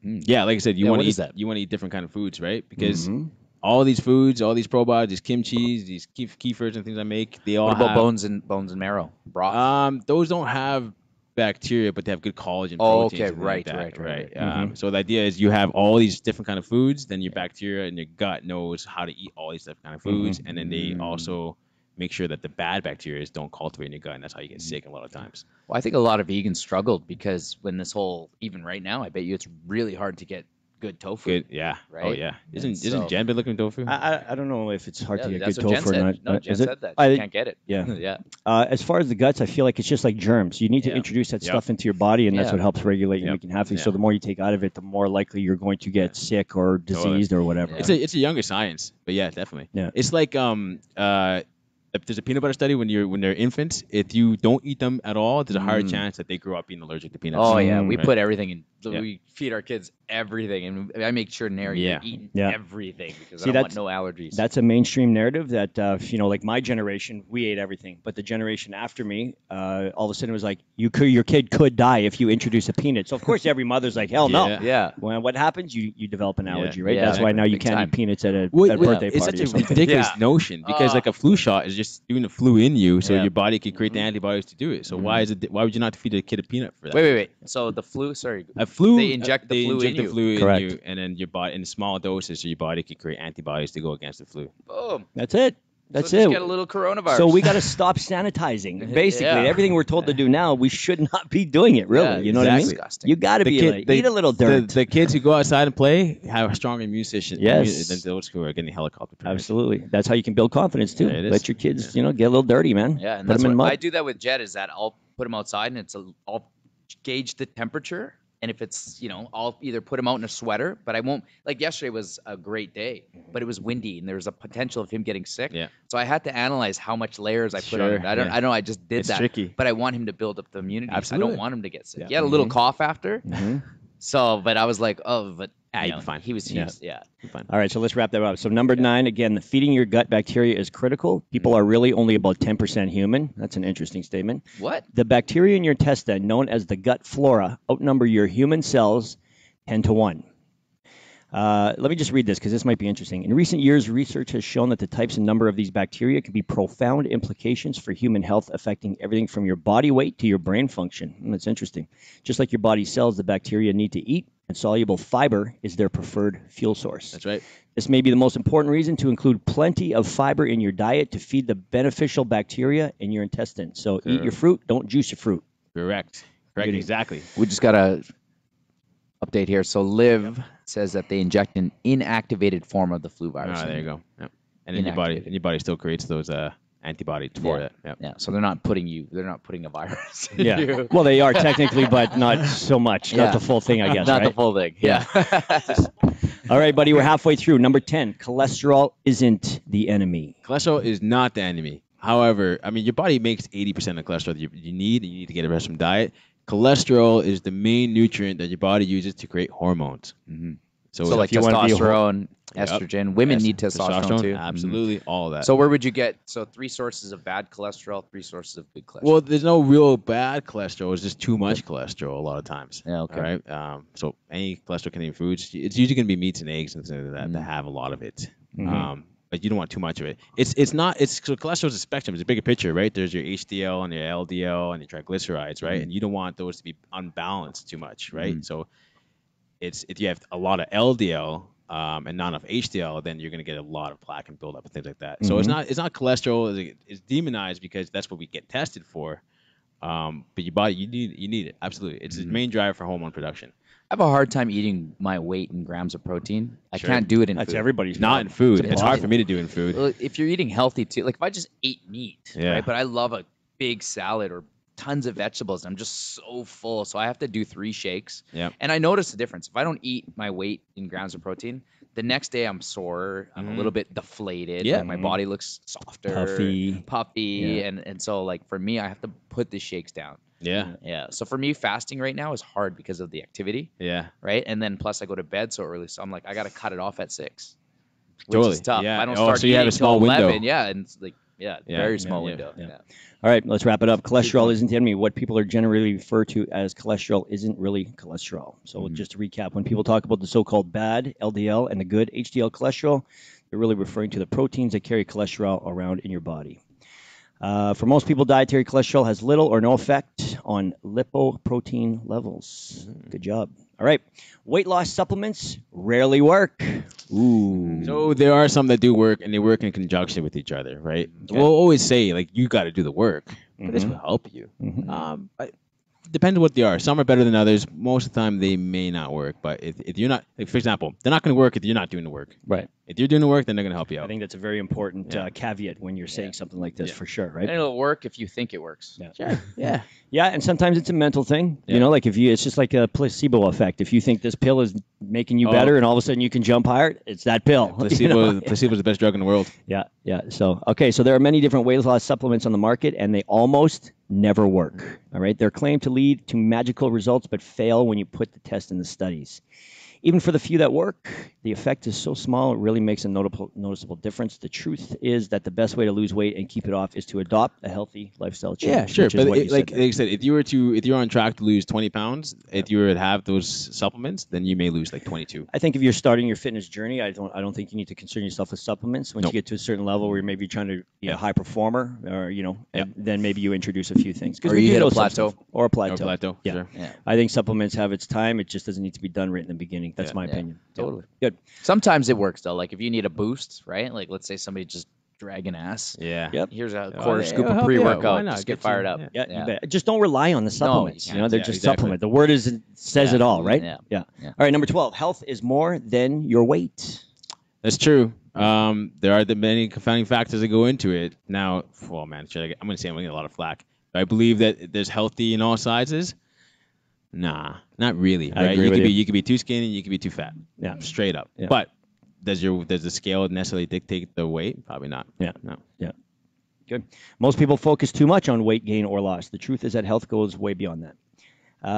Yeah, like I said, you want what to is eat that? you want to eat different kind of foods, right? Because all these foods, all these probiotics, these kimchis, these kefirs and things I make, they all What about have bones and marrow broth? those don't have bacteria, but they have good collagen Oh, proteins. okay, And right. So the idea is you have all these different kind of foods, then your bacteria and your gut knows how to eat all these different kind of foods, and then they also make sure that the bad bacteria don't cultivate in your gut, and that's how you get sick a lot of times. Well, I think a lot of vegans struggled because when this whole, even right now, I bet you it's really hard to get good tofu. Good, yeah. Right? Oh yeah. Isn't so- Jen been looking at tofu? I don't know if it's hard to get that's good what tofu Jen or said. not. No, Jen Is it? said that. You can't get it. Yeah. Yeah. As far as the guts, I feel like it's just like germs. You need to Yeah. introduce that Yep. stuff into your body, and that's Yeah. what helps regulate and Yep. make it healthy. Yeah. So the more you take out of it, the more likely you're going to get sick or diseased or whatever. Yeah. It's a younger science, but yeah, definitely. Yeah. It's like if there's a peanut butter study when they're infants, if you don't eat them at all, there's a higher chance that they grow up being allergic to peanuts. Oh yeah, we Right. put everything in. So Yeah. we feed our kids everything, and I make sure Nary Yeah. eating Yeah. everything because See, I don't want that's- no allergies. That's a mainstream narrative that, like my generation, we ate everything. But the generation after me, all of a sudden it was like, your kid could die if you introduce a peanut. So, of course, every mother's like, hell no. Yeah. yeah. When what happens, you develop an allergy, right? Yeah, That's why now you big can't time. eat peanuts at a Well, birthday it's party such or a something. ridiculous Yeah. notion because like a flu shot is just doing the flu in you, so Yeah. your body can create the antibodies to do it. So why would you not feed a kid a peanut for that? Wait. So the flu. Sorry. A flu. They inject the flu in you. Correct. you, and then your body in small doses, so your body can create antibodies to go against the flu. Boom. That's it. That's so it. Just get a little coronavirus. So we got to stop sanitizing. Basically, Yeah. everything we're told to do now, we should not be doing it. Really, Yeah, you know what I mean? disgusting. You got to be eat a little dirt. The kids who go outside and play have a stronger immune system Yes. than those who are getting helicopter. Absolutely, that's how you can build confidence too. Yeah, it is. Let your kids, get a little dirty, man. Yeah, and Put that's them in what mud. I do that with Jet. Is that I'll put him outside and I'll gauge the temperature. And if it's, I'll either put him out in a sweater, but I won't. Like yesterday was a great day, but it was windy and there was a potential of him getting sick. Yeah. So I had to analyze how much layers I put on Sure, him. I know I just did It's that. tricky. But I want him to build up the immunity. Absolutely. I don't want him to get sick. Yeah. He had a little cough after. Mhm. So, but I was like, oh, but he'd be fine. He was, yeah. Fine. All right, so let's wrap that up. So number 9, again, the feeding your gut bacteria is critical. People are really only about 10% human. That's an interesting statement. What? The bacteria in your intestine, known as the gut flora, outnumber your human cells 10 to 1. Let me just read this because this might be interesting. In recent years, research has shown that the types and number of these bacteria can be profound implications for human health, affecting everything from your body weight to your brain function. That's interesting. Just like your body cells, the bacteria need to eat, and soluble fiber is their preferred fuel source. That's right. This may be the most important reason to include plenty of fiber in your diet to feed the beneficial bacteria in your intestines. So eat your fruit, don't juice your fruit. Correct. Beauty. Exactly. We just got a update here. So Liv says that they inject an inactivated form of the flu virus. Ah, there you go. Yep. And then your body still creates those antibodies for it. Yep. Yeah. So they're not putting a virus in Yeah. you. Well, they are technically, but not so much. Yeah. Not the full thing, I guess. Not right? the full thing. Yeah. All right, buddy, we're halfway through. Number 10, cholesterol isn't the enemy. Cholesterol is not the enemy. However, I mean, your body makes 80% of cholesterol that you need. You need to get the rest from diet. Cholesterol is the main nutrient that your body uses to create hormones. Mhm. So, So like you wanna be a testosterone, Yep. estrogen. Women Yes, need testosterone too. Absolutely, all of that. So where would you get? So 3 sources of bad cholesterol, 3 sources of good cholesterol. well, there's no real bad cholesterol. It's just too much cholesterol a lot of times. Yeah, okay. All right. So any cholesterol-containing foods, it's usually going to be meats and eggs and things like that that have a lot of it. But you don't want too much of it. So cholesterol is a spectrum. It's a bigger picture, right? There's your HDL and your LDL and your triglycerides, right? And you don't want those to be unbalanced too much, right? So if you have a lot of LDL and not enough HDL, then you're going to get a lot of plaque and buildup and things like that. So it's not cholesterol. It's demonized because that's what we get tested for. But your body, you need it absolutely. It's the main driver for hormone production. I have a hard time eating my weight in grams of protein. I Sure. can't do it in That's food. everybody's Not problem. in food. It's It's hard impossible. for me to do in food. Well, if you're eating healthy too, like if I just ate meat, Yeah. right? But I love a big salad or tons of vegetables. I'm just so full, so I have to do 3 shakes. Yep. And I notice the difference. If I don't eat my weight in grams of protein, the next day I'm sore. I'm a little bit deflated. Yeah. Like my body looks softer, Puffy. and so like for me, I have to put the shakes down. Yeah. Yeah. So for me, fasting right now is hard because of the activity, Yeah. right? And then plus I go to bed so early, so I'm like I got to cut it off at 6. Which Totally. is tough. Yeah. I don't Oh, start so you have eating a small till 11. window. Yeah, and it's like Yeah, Yeah, very yeah, small yeah, window. yeah. Yeah. All right, let's wrap it up. Cholesterol isn't the enemy. What people are generally referred to as cholesterol isn't really cholesterol. So just to recap, when people talk about the so-called bad LDL and the good HDL cholesterol, they're really referring to the proteins that carry cholesterol around in your body. For most people, dietary cholesterol has little or no effect on lipoprotein levels. Good job. All right. Weight loss supplements rarely work. Ooh. So there are some that do work, and they work in conjunction with each other, right? We'll always say like you got to do the work, but this will help you. But depends on what they are. Some are better than others. Most of the time, they may not work. But if you're not, like for example, they're not going to work if you're not doing the work. Right. If you're doing the work, then they're going to help you out. I think that's a very important Yeah. caveat when you're saying something like this, Yeah. for sure, And right? it'll work if you think it works. Yeah. Sure. Yeah. Yeah, and sometimes it's a mental thing. Yeah. You know, like if you, it's just like a placebo effect. If you think this pill is making you Oh. better, and all of a sudden you can jump higher, it's that pill. you Placebo. know? Placebo is the best drug in the world. Yeah, yeah. So, okay, so there are many different weight loss supplements on the market, and they almost never work. All right, they're claimed to lead to magical results, but fail when you put the test in the studies. Even for the few that work, the effect is so small it really makes a noticeable difference. The truth is that the best way to lose weight and keep it off is to adopt a healthy lifestyle change. Yeah, sure. which is But what you said like there. I said, if you're on track to lose 20 pounds, if you were to have those supplements, then you may lose like 22. I think if you're starting your fitness journey, I don't think you need to concern yourself with supplements. Once Nope. you get to a certain level where you're maybe trying to be a high performer, or Yeah. and then maybe you introduce a few things. 'Cause Or we you do hit a know some plateau. stuff. Or a plateau. Or plateau. Yeah. Sure. Yeah. I think supplements have its time. It just doesn't need to be done right in the beginning. That's Yeah. my Yeah. opinion. Totally. Good. Sometimes it works though. Like if you need a boost, right? Like let's say somebody just dragging ass. Yeah. Yep. Here's a Oh, quarter yeah, scoop it'll of help you out. Why pre-workout. not? Just get Get you- fired up. yeah. Yeah, you bet. Just don't rely on the supplements. you You know, can't. they're Yeah, just exactly. supplement. The word says Yeah. it all, right? Yeah. Yeah. Yeah. All right, number 12. Health is more than your weight. That's true. There are the many confounding factors that go into it. Now, oh man, I'm going to say I'm going to get a lot of flack. Do I believe that there's healthy in all sizes? Nah, not really. I Right? agree You with could be you. you could be too skinny, you could be too fat. Yeah. Straight up. Yeah. But does the scale necessarily dictate the weight? Probably not. Yeah. No. Yeah. Good. Most people focus too much on weight gain or loss. The truth is that health goes way beyond that.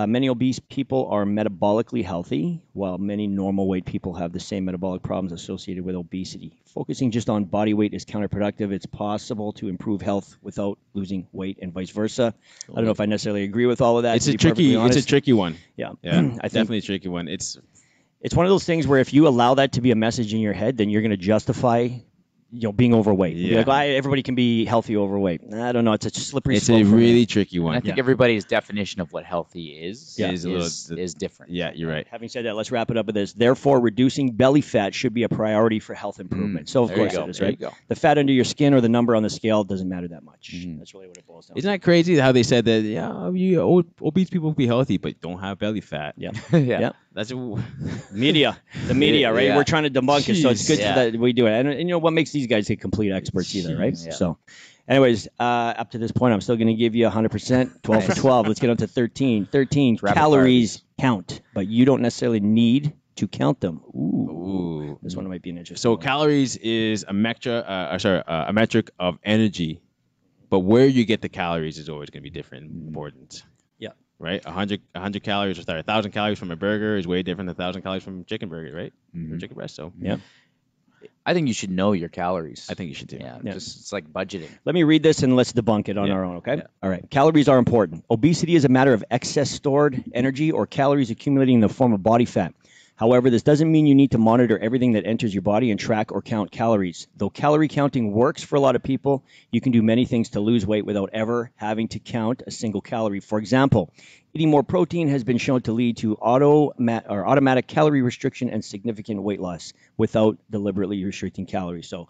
Many obese people are metabolically healthy, while many normal weight people have the same metabolic problems associated with obesity. Focusing just on body weight is counterproductive. It's possible to improve health without losing weight, and vice versa. I don't know if I necessarily agree with all of that. It's to a be perfectly tricky honest. one. Yeah, Yeah. I think Definitely a tricky one. It's Yeah. well, everybody can be healthy overweight. I don't know. It's a slippery slope. a for me. really tricky And I one. think everybody's definition of what healthy is Yeah. is different. Yeah, you're right. Having said that, let's wrap it up with this. Therefore, reducing belly fat should be a priority for health improvement. So, of There you course, go. it is, There right? you go. The fat under your skin or the number on the scale doesn't matter that much. That's really what it boils down Isn't that crazy how they said that? Yeah, obese people will be healthy, but don't have belly fat. Yeah. yeah. Yeah. That's The media, right? Yeah. We're trying to debunk it, so it's good Yeah. that we do it. And you know what makes these guys get complete experts either, right? Yeah. So, anyways, up to this point, I'm still going to give you 100%, 12 for Nice. 12. Let's get on to 13. 13 Rapid calories count, but you don't necessarily need to count them. Ooh. Ooh. This one might be an interesting So one. calories is a metric of energy, but where you get the calories is always going to be different, important. Yeah. Right. 100 calories or 1,000 calories from a burger is way different than 1,000 calories from a chicken burger, right? Or chicken breast. So Yeah. I think you should know your calories. I think you should do. Yeah, Yeah. just it's like budgeting. Let me read this and let's debunk it on Yeah. our own, okay? Yeah. All right. Calories are important. Obesity is a matter of excess stored energy or calories accumulating in the form of body fat. However, this doesn't mean you need to monitor everything that enters your body and track or count calories. Though calorie counting works for a lot of people, you can do many things to lose weight without ever having to count a single calorie. For example, eating more protein has been shown to lead to automatic calorie restriction and significant weight loss without deliberately restricting calories. So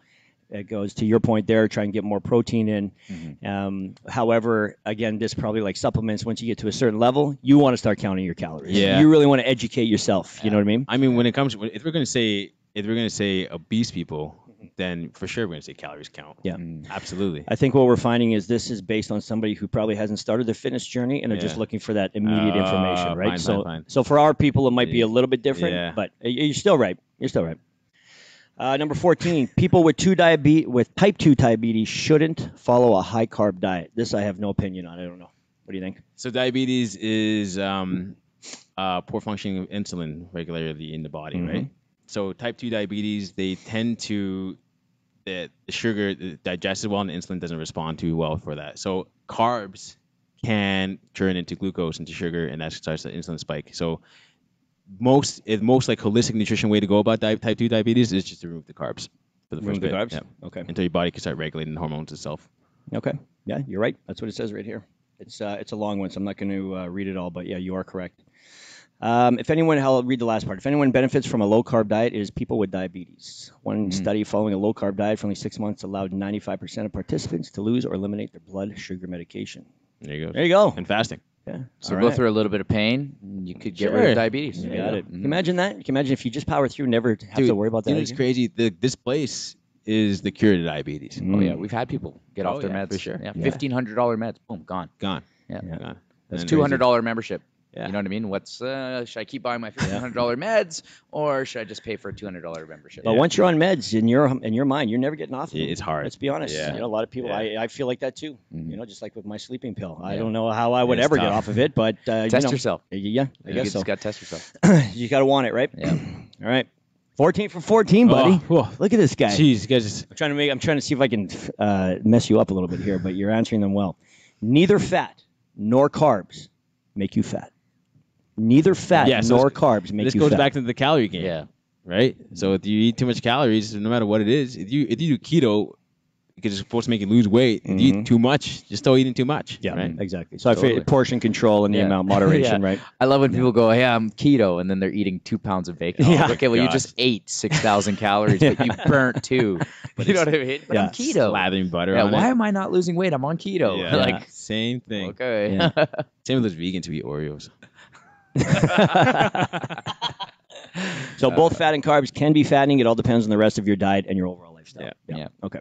it goes to your point there, try and get more protein in. However, again, this probably like supplements, once you get to a certain level, you want to start counting your calories. Yeah. You really want to educate yourself. You know what I mean? I mean, when it comes, if we're going to say obese people, then for sure we're going to say calories count. Yeah. Absolutely. I think what we're finding is this is based on somebody who probably hasn't started their fitness journey and are just Yeah. looking for that immediate information, right? fine. So for our people, it might be a little bit different, Yeah. but you're still right. You're still right. Number 14, people with type 2 diabetes shouldn't follow a high carb diet. This I have no opinion on. I don't know. What do you think? So diabetes is poor functioning of insulin regularly in the body, right? So type 2 diabetes, they tend to the sugar digests well, and the insulin doesn't respond too well for that. So carbs can turn into glucose, into sugar, and that starts the insulin spike. So most like holistic nutrition way to go about type 2 diabetes is just to remove the carbs for the first Remove the bit. carbs? Yeah. Okay. Until your body can start regulating the hormones itself. Okay. Yeah, you're right. That's what it says right here. It's a long one, so I'm not going to read it all, but yeah, you are correct. I'll read the last part. If anyone benefits from a low-carb diet, it is people with diabetes. One study following a low-carb diet for only 6 months allowed 95% of participants to lose or eliminate their blood sugar medication. There you go. There you go. And fasting. Yeah. So All go right. thure a little bit of pain, and you could get rid Sure. of diabetes. You There got go. it. Can you imagine that? Can you imagine if you just power through, never have to worry about that? You know, it's crazy. This place is the cure to diabetes. Oh yeah, we've had people get off their yeah, meds for sure. Yeah, Yeah. $1,500 meds, boom, gone. Gone. Yeah, Yeah. Gone. that's And $200 membership. Yeah. You know what I mean? What's should I keep buying my $1,500 meds, or should I just pay for a $200 membership? But once you're on meds, in your mind, you're never getting off of them. It's hard. Let's be honest. Yeah. You know, a lot of people, Yeah. I feel like that too. You know, just like with my sleeping pill. I Yeah. don't know how I would It's ever get tough. off of it, but Test yourself. Yeah, I You guess just so. got to test yourself. You got to want it, right? Yeah. All right. 14 for 14, buddy. Oh, Look at this guy. Jeez, you guys. I'm trying to see if I can mess you up a little bit here, but you're answering them well. Neither fat nor carbs make you fat. Neither fat Yeah, so nor carbs make This you goes fat. back to the calorie game. Yeah. Right. So if you eat too much calories, no matter what it is, if you do keto, because it's supposed to make you lose weight. If you eat too much, you're still eating too much. Yeah, Right. exactly. So I Totally. feel portion control and the Yeah. amount moderation, Yeah. right? I love when people go, "Hey, I'm keto," and then they're eating 2 pounds of bacon. Yeah. Okay, well, you Gosh. just ate 6,000 calories, but you burnt 2. You know what I mean? But Yeah. I'm keto. Slathering butter Yeah, on why it. am I not losing weight? I'm on keto. Yeah. Like, Same thing. okay. Yeah. Same with those vegans who eat Oreos. So both fat and carbs can be fattening. It all depends on the rest of your diet and your overall lifestyle. Yeah. Okay.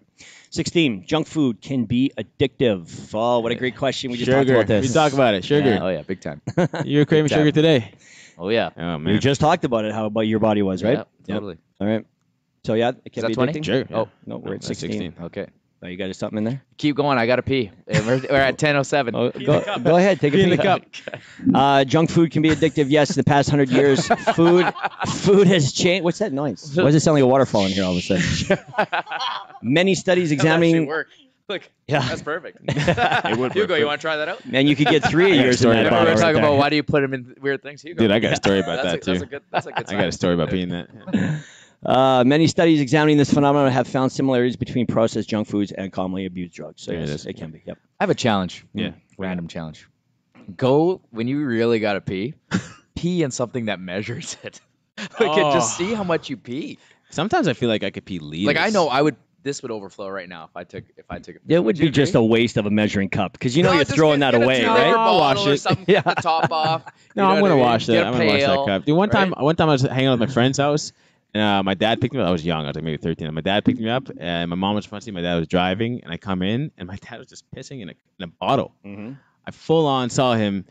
16. Junk food can be addictive. Oh, what a great question. We just talked Sugar. about this. We talk about it. Sugar. Oh yeah, big time. You're craving Big time. sugar today. Oh yeah. Oh We man. just talked about it, how about your body was, right? Yeah, totally. All right. So, yeah, it can that be 20? addicting. Sure. Oh, no, we're at that's 16. Okay. Oh, you got something in there? Keep going. I gotta pee. We're at 10:07. Oh, go ahead. Take a Pee in pee. the cup. Junk food can be addictive. Yes, in the past 100 years, food has changed. What's that noise? Why does it sound like a waterfall in here all of a sudden? Many studies examining. work. Look, Yeah. that's perfect. It would Hugo, work. you want to try that out? Man, you could get 3 of yours in story that about Remember we bottle were right talking there. about why do you put him in weird things, Hugo? Dude, I got a story about That's that a too. good. That's a good. I got a story about peeing that. Many studies examining this phenomenon have found similarities between processed junk foods and commonly abused drugs. So There it yes, is. it can be. Yep. I have a challenge. Yeah. Random challenge. Go when you really gotta pee. Pee in something that measures it. Like just see how much you pee. Sometimes I feel like I could pee liters. Like I know I would. This would overflow right now if I took. It would be just a waste of a measuring cup because you know you're just throwing that get a away, 2-liter right? bottle I'll wash or it. something, Yeah. cut the top off. No, You know I'm what gonna I mean? wash that. Get a I'm gonna wash that pail, cup. Dude, one time right? I was hanging out with my friend's house. And my dad picked me up. I was young. I was like maybe 13. And my dad picked me up, and my mom was front seat. My dad was driving, and I come in, and my dad was just pissing in a bottle. Mm-hmm. I full on saw him,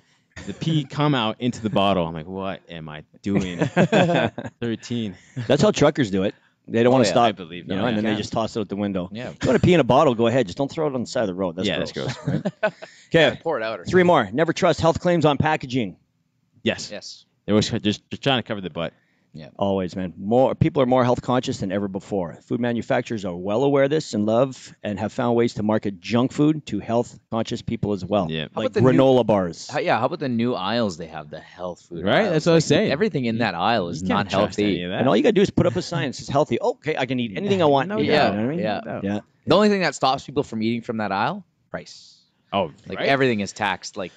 the pee come out into the bottle. I'm like, what am I doing? 13. That's how truckers do it. They don't want to yeah, stop, I believe you that, know, and then yeah. they just toss it out the window. Yeah. If you want to pee in a bottle, go ahead. Just don't throw it on the side of the road. That's Yeah, gross. that's gross. Okay, Pour it out. Or 3 more. Never trust health claims on packaging. Yes. Yes. It was just trying to cover the butt. Always, man. More people are more health conscious than ever before. Food manufacturers are well aware of this and love and have found ways to market junk food to health conscious people as well. Yeah. How Like about the new- granola bars. How about the new aisles they have? The health food. Right? aisles. That's what I was saying. Everything in that aisle is You not can't trust any healthy. of that. And all you gotta do is put up a sign that says healthy. Okay, I can eat anything I want. No You doubt. know what I mean? Yeah. Yeah. The only thing that stops people from eating from that aisle, price. Oh, Like right? everything is taxed like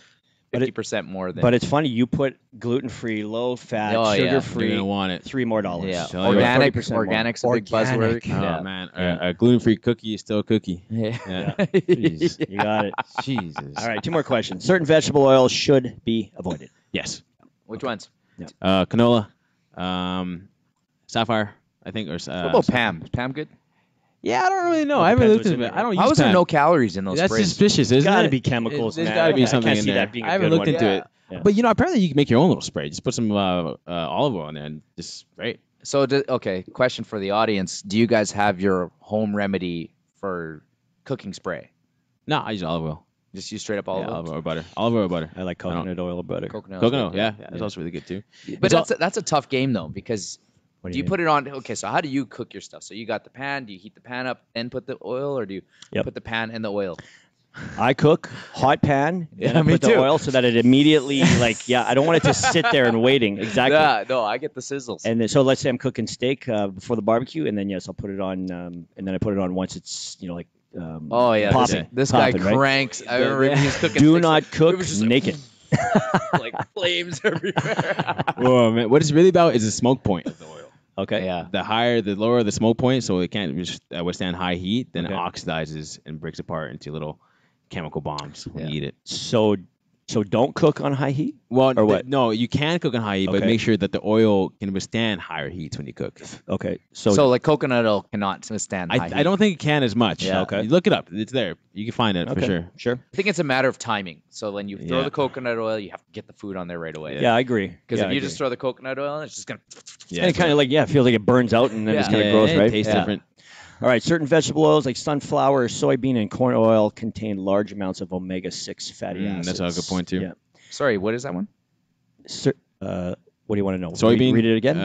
But 50% more than. But it's funny, you put gluten-free, low-fat, Oh, yeah. You're sugar-free, gonna want it. $3 more. yeah, Tell you what. organic. 30% more. Organic's a big Organic. buzzword. Oh Yeah. man, Yeah. a gluten-free cookie is still a cookie. Yeah. Yeah. Jeez. You got it. Jesus. All right, 2 more questions. Certain vegetable oils should be avoided. Yes. Which ones? Canola, sapphire, I think, or What about Pam? Is Pam good? Yeah, I don't really know. Well, I haven't depends looked what's into in it. there. I don't How use is there Pam. no calories in those That's sprays? suspicious, isn't Gotta it? be chemicals, There's man. got to be I something can't in see there. that being a I haven't good looked one. into Yeah. it. Yeah. But apparently you can make your own little spray. Just put some olive oil in there and just spray it. So, okay, question for the audience. Do you guys have your home remedy for cooking spray? No, I use olive oil. Just use straight up olive oil? Olive oil or butter. Olive oil or butter. I like coconut oil or butter. Coconut. Coconut oil, yeah. That's also really good too. But It's that's a tough game, though, because Do you put it on? Okay, so how do you cook your stuff? So you got the pan. Do you heat the pan up and put the oil, or do you put the pan and the oil? I cook hot pan, Yeah, then I me put the too. oil so that it immediately I don't want it to sit there and waiting. Exactly. Yeah, no, I get the sizzles. And then, so let's say I'm cooking steak before the barbecue, and then yes, I'll put it on, and then I put it on once it's oh yeah, popping. this guy Popping, right? cranks. I remember when he was cooking. Do steaks, not it cook was just like, naked. like flames everywhere. Oh man, what it's really about is the smoke point of the oil. Okay. Yeah. The lower the smoke point, so it can't withstand high heat, then Okay. it oxidizes and breaks apart into little chemical bombs when you eat it. So don't cook on high heat. Well, Or what? no, you can cook on high heat, but Okay. make sure that the oil can withstand higher heats when you cook. Okay. So like coconut oil cannot withstand high heat. I don't think it can as much. Yeah. Okay. Look it up. It's there. You can find it for sure. Sure. I think it's a matter of timing. So when you throw Yeah. the coconut oil, you have to get the food on there right away. Yeah, I agree. Because Yeah, if I you agree. just throw the coconut oil, in, it's just gonna. Yeah. And it kind of feels like it burns out and then it's kind of gross, it right? tastes Yeah. different. All right, certain vegetable oils like sunflower, soybean, and corn oil contain large amounts of omega-6 fatty acids. That's a good point too. Yeah. Sorry, what is that one? What do you want to know? Soybean. Read it again.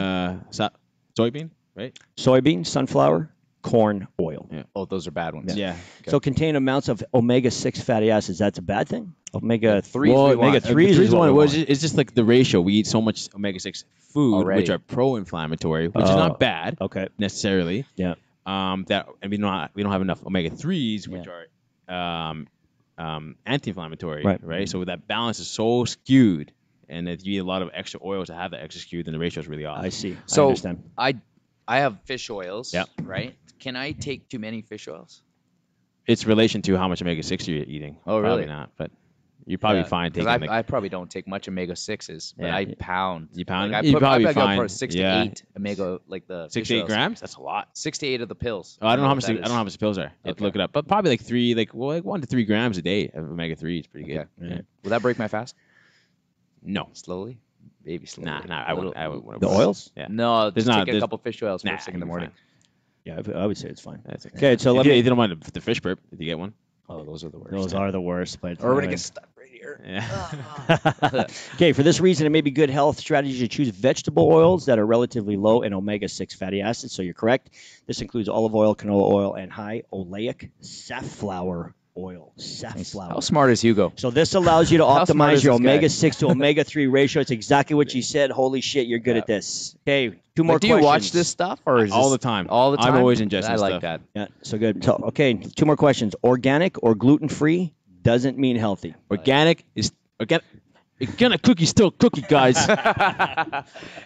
Soybean, right? Soybean, sunflower, corn oil. Yeah. Oh, those are bad ones. Yeah. So contain amounts of omega-6 fatty acids. That's a bad thing? Omega-3s. Well, omega-3s the is what one we was want. it's just like the ratio. We eat so much omega-6 food, Already. which are pro-inflammatory, which is Oh. not bad Okay. necessarily. Yeah. And we don't have enough omega-3s, which are anti-inflammatory, Right. So that balance is so skewed, and if you eat a lot of extra oils to have that extra skewed, then the ratio is really off. I see. I So understand. I have fish oils. Yep. Right. Can I take too many fish oils? It's relation to how much omega-6 you're eating. Oh, really? Probably not, but you're probably fine taking. Because I probably don't take much omega-6s, but Yeah. I pound. You pound Like, it? You're probably I go fine. for 6 Yeah. to 8 omega, like the 6 fish to 8 oils. grams. That's a lot. 6 to 8 of the pills. Oh, I don't know how much. what I that don't know how much the pills are. You have to Okay. look it up, but probably like 3, like 1 to 3 grams a day of omega-3 is pretty good. Okay. Yeah. Will that break my fast? No, Slowly, baby, slowly. nah, I wouldn't. I wouldn't. The oils? Yeah. No, There's just not- take a there's- couple fish oils Nah, first thing in the you're morning. fine. Yeah, I would say it's fine. That's okay. Okay, so if let you, me. if you don't mind the fish burp, if you get one. Oh, those are the worst. Those are the worst. But Or when it gets stuck right here. Yeah. Okay, for this reason, it may be good health strategy to choose vegetable oils that are relatively low in omega-6 fatty acids. So you're correct. This includes olive oil, canola oil, and high oleic safflower oil. Safflower. How smart is Hugo? So this allows you to How smart optimize is your this guy? omega-6 to omega-3 ratio. It's exactly what you said. Holy shit, you're good at this. Okay, two more Like, do you questions. watch this stuff or is All this- the time. All the time. I'm always ingesting I like stuff. that. Yeah, so good. So, okay, two more questions. Organic or gluten-free doesn't mean healthy. Organic is organic. Organic cookie still cookie, guys.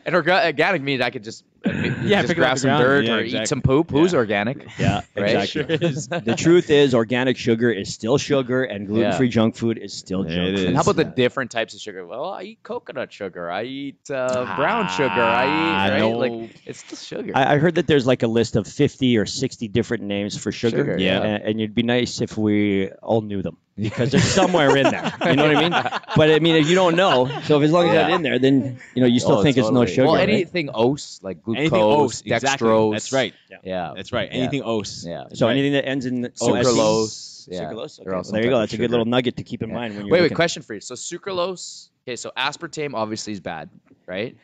And organic meat, I could just Yeah, just pick it off grab the some ground. dirt Yeah, or exactly. eat some poop. Who's Yeah. organic? Yeah, Right? exactly. Sure is. The truth is, organic sugar is still sugar, and gluten-free junk food is still There junk it food. And how is. about the different types of sugar? Well, I eat coconut sugar. I eat brown sugar. I eat right. no. Like it's still sugar. I heard that there's like a list of 50 or 60 different names for sugar. Sugar, yeah. And it'd be nice if we all knew them because they're somewhere in there. You know what I mean? But I mean, if you don't know, so if as long as that's in there, then you still Oh, think it's no totally. sugar. Well, right? anything OS like glucose, Anything OS, dextrose. exactly. That's right. Yeah. That's right. Anything OS. Yeah. So right. anything that ends in Sucralose. Yeah. Sucralose. Okay. They're all Well, some there you type go. of That's a good sugar. little nugget to keep in mind when you're Wait, looking. question for you. So sucralose. Okay, so aspartame obviously is bad, right?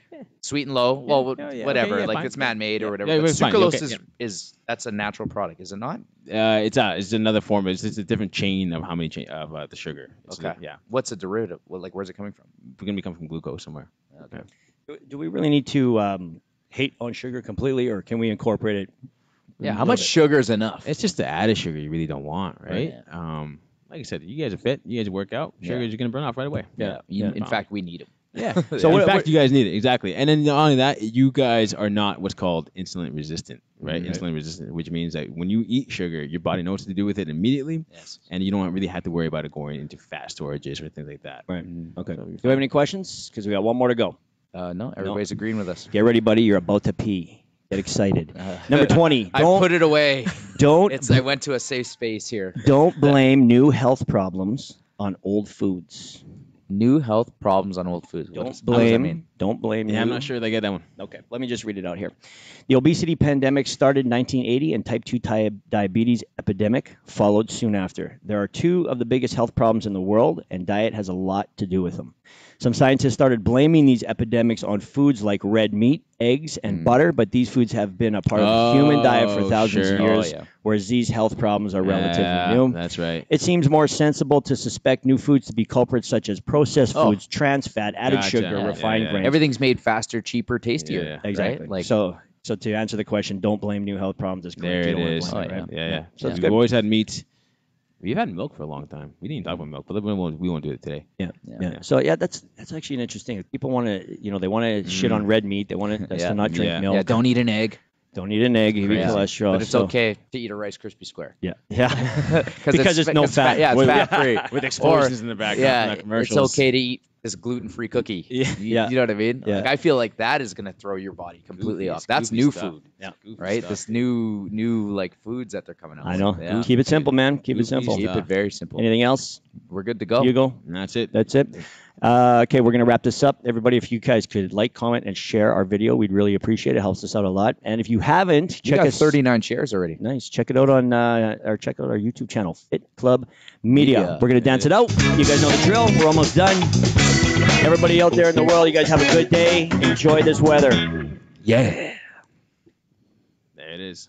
Sweet and low. Well, yeah. whatever. Okay, yeah, like fine. it's man-made or whatever. Yeah, but it's fine. sucralose Okay, is that's a natural product, is it not? It's another form. It's a different chain of how many of the sugar. It's Okay. yeah. What's a derivative? Well, like where's it coming from? It's gonna come from glucose somewhere. Okay. Do we really need to hate on sugar completely, or can we incorporate it? Yeah. How Love much it. sugar is enough? It's just the added sugar you really don't want, right? Right. Like I said, you guys are fit. You guys work out. Sugar is gonna burn off right away. Yeah. In fact, we need them. Yeah. So So what- in fact, you guys need it exactly. And then not only that, you guys are not what's called insulin resistant, right? Insulin resistant, which means that when you eat sugar, your body knows what to do with it immediately, Yes. and you don't really have to worry about it going into fat storages or things like that. Right. Okay. So Do you're we have any questions? Because we got one more to go. No, everybody's agreeing with us. Get ready, buddy. You're about to pee. Get excited. Number 20. I put it away. Don't I went to a safe space here. don't blame new health problems on old foods. New health problems on old foods. Don't What does that blame mean? Don't blame Yeah, I'm you. not sure they get that one. Okay, let me just read it out here. The obesity pandemic started in 1980 and type 2 diabetes epidemic followed soon after. There are two of the biggest health problems in the world, and diet has a lot to do with them. Some scientists started blaming these epidemics on foods like red meat, eggs, and butter, but these foods have been a part of the human diet for thousands of years, whereas these health problems are relatively new. That's right. It seems more sensible to suspect new foods to be culprits such as processed foods, trans fat, added sugar, refined grains. Everything's made faster, cheaper, tastier. Exactly. Right? Like, so to answer the question, don't blame new health problems. Is correct. There You don't it wanna is. blame it, right? Yeah. So it's We've good. always had meat. We've had milk for a long time. We didn't talk about milk, but we won't do it today. Yeah. So that's actually an interesting. People want to, they want to shit on red meat. They want to not drink milk. Yeah, don't eat an egg. Don't eat an egg. You eat cholesterol. But it's okay to eat a Rice Krispie square. Yeah. Because it's no fat. Yeah, it's fat free. With explosions in the background. Yeah, from commercials. it's okay to eat this gluten-free cookie. Yeah. You know what I mean? Yeah. Like, I feel like that is going to throw your body completely off. That's goofy new stuff. food. Yeah. Right? This new like foods that they're coming out I know. with. Yeah. Keep it simple, man. Keep it Goofy simple. Keep it very simple. Anything else? We're good to go. Hugo? And that's it. That's it. Okay, we're going to wrap this up. Everybody, if you guys could like, comment, and share our video, we'd really appreciate it. It helps us out a lot. And if you haven't, You check got us. 39 shares already. Nice. Check it out on check out our YouTube channel, Fit Club Media. Media. We're going to dance it out. You guys know the drill. We're almost done. Everybody out there in the world, you guys have a good day. Enjoy this weather. Yeah. There it is.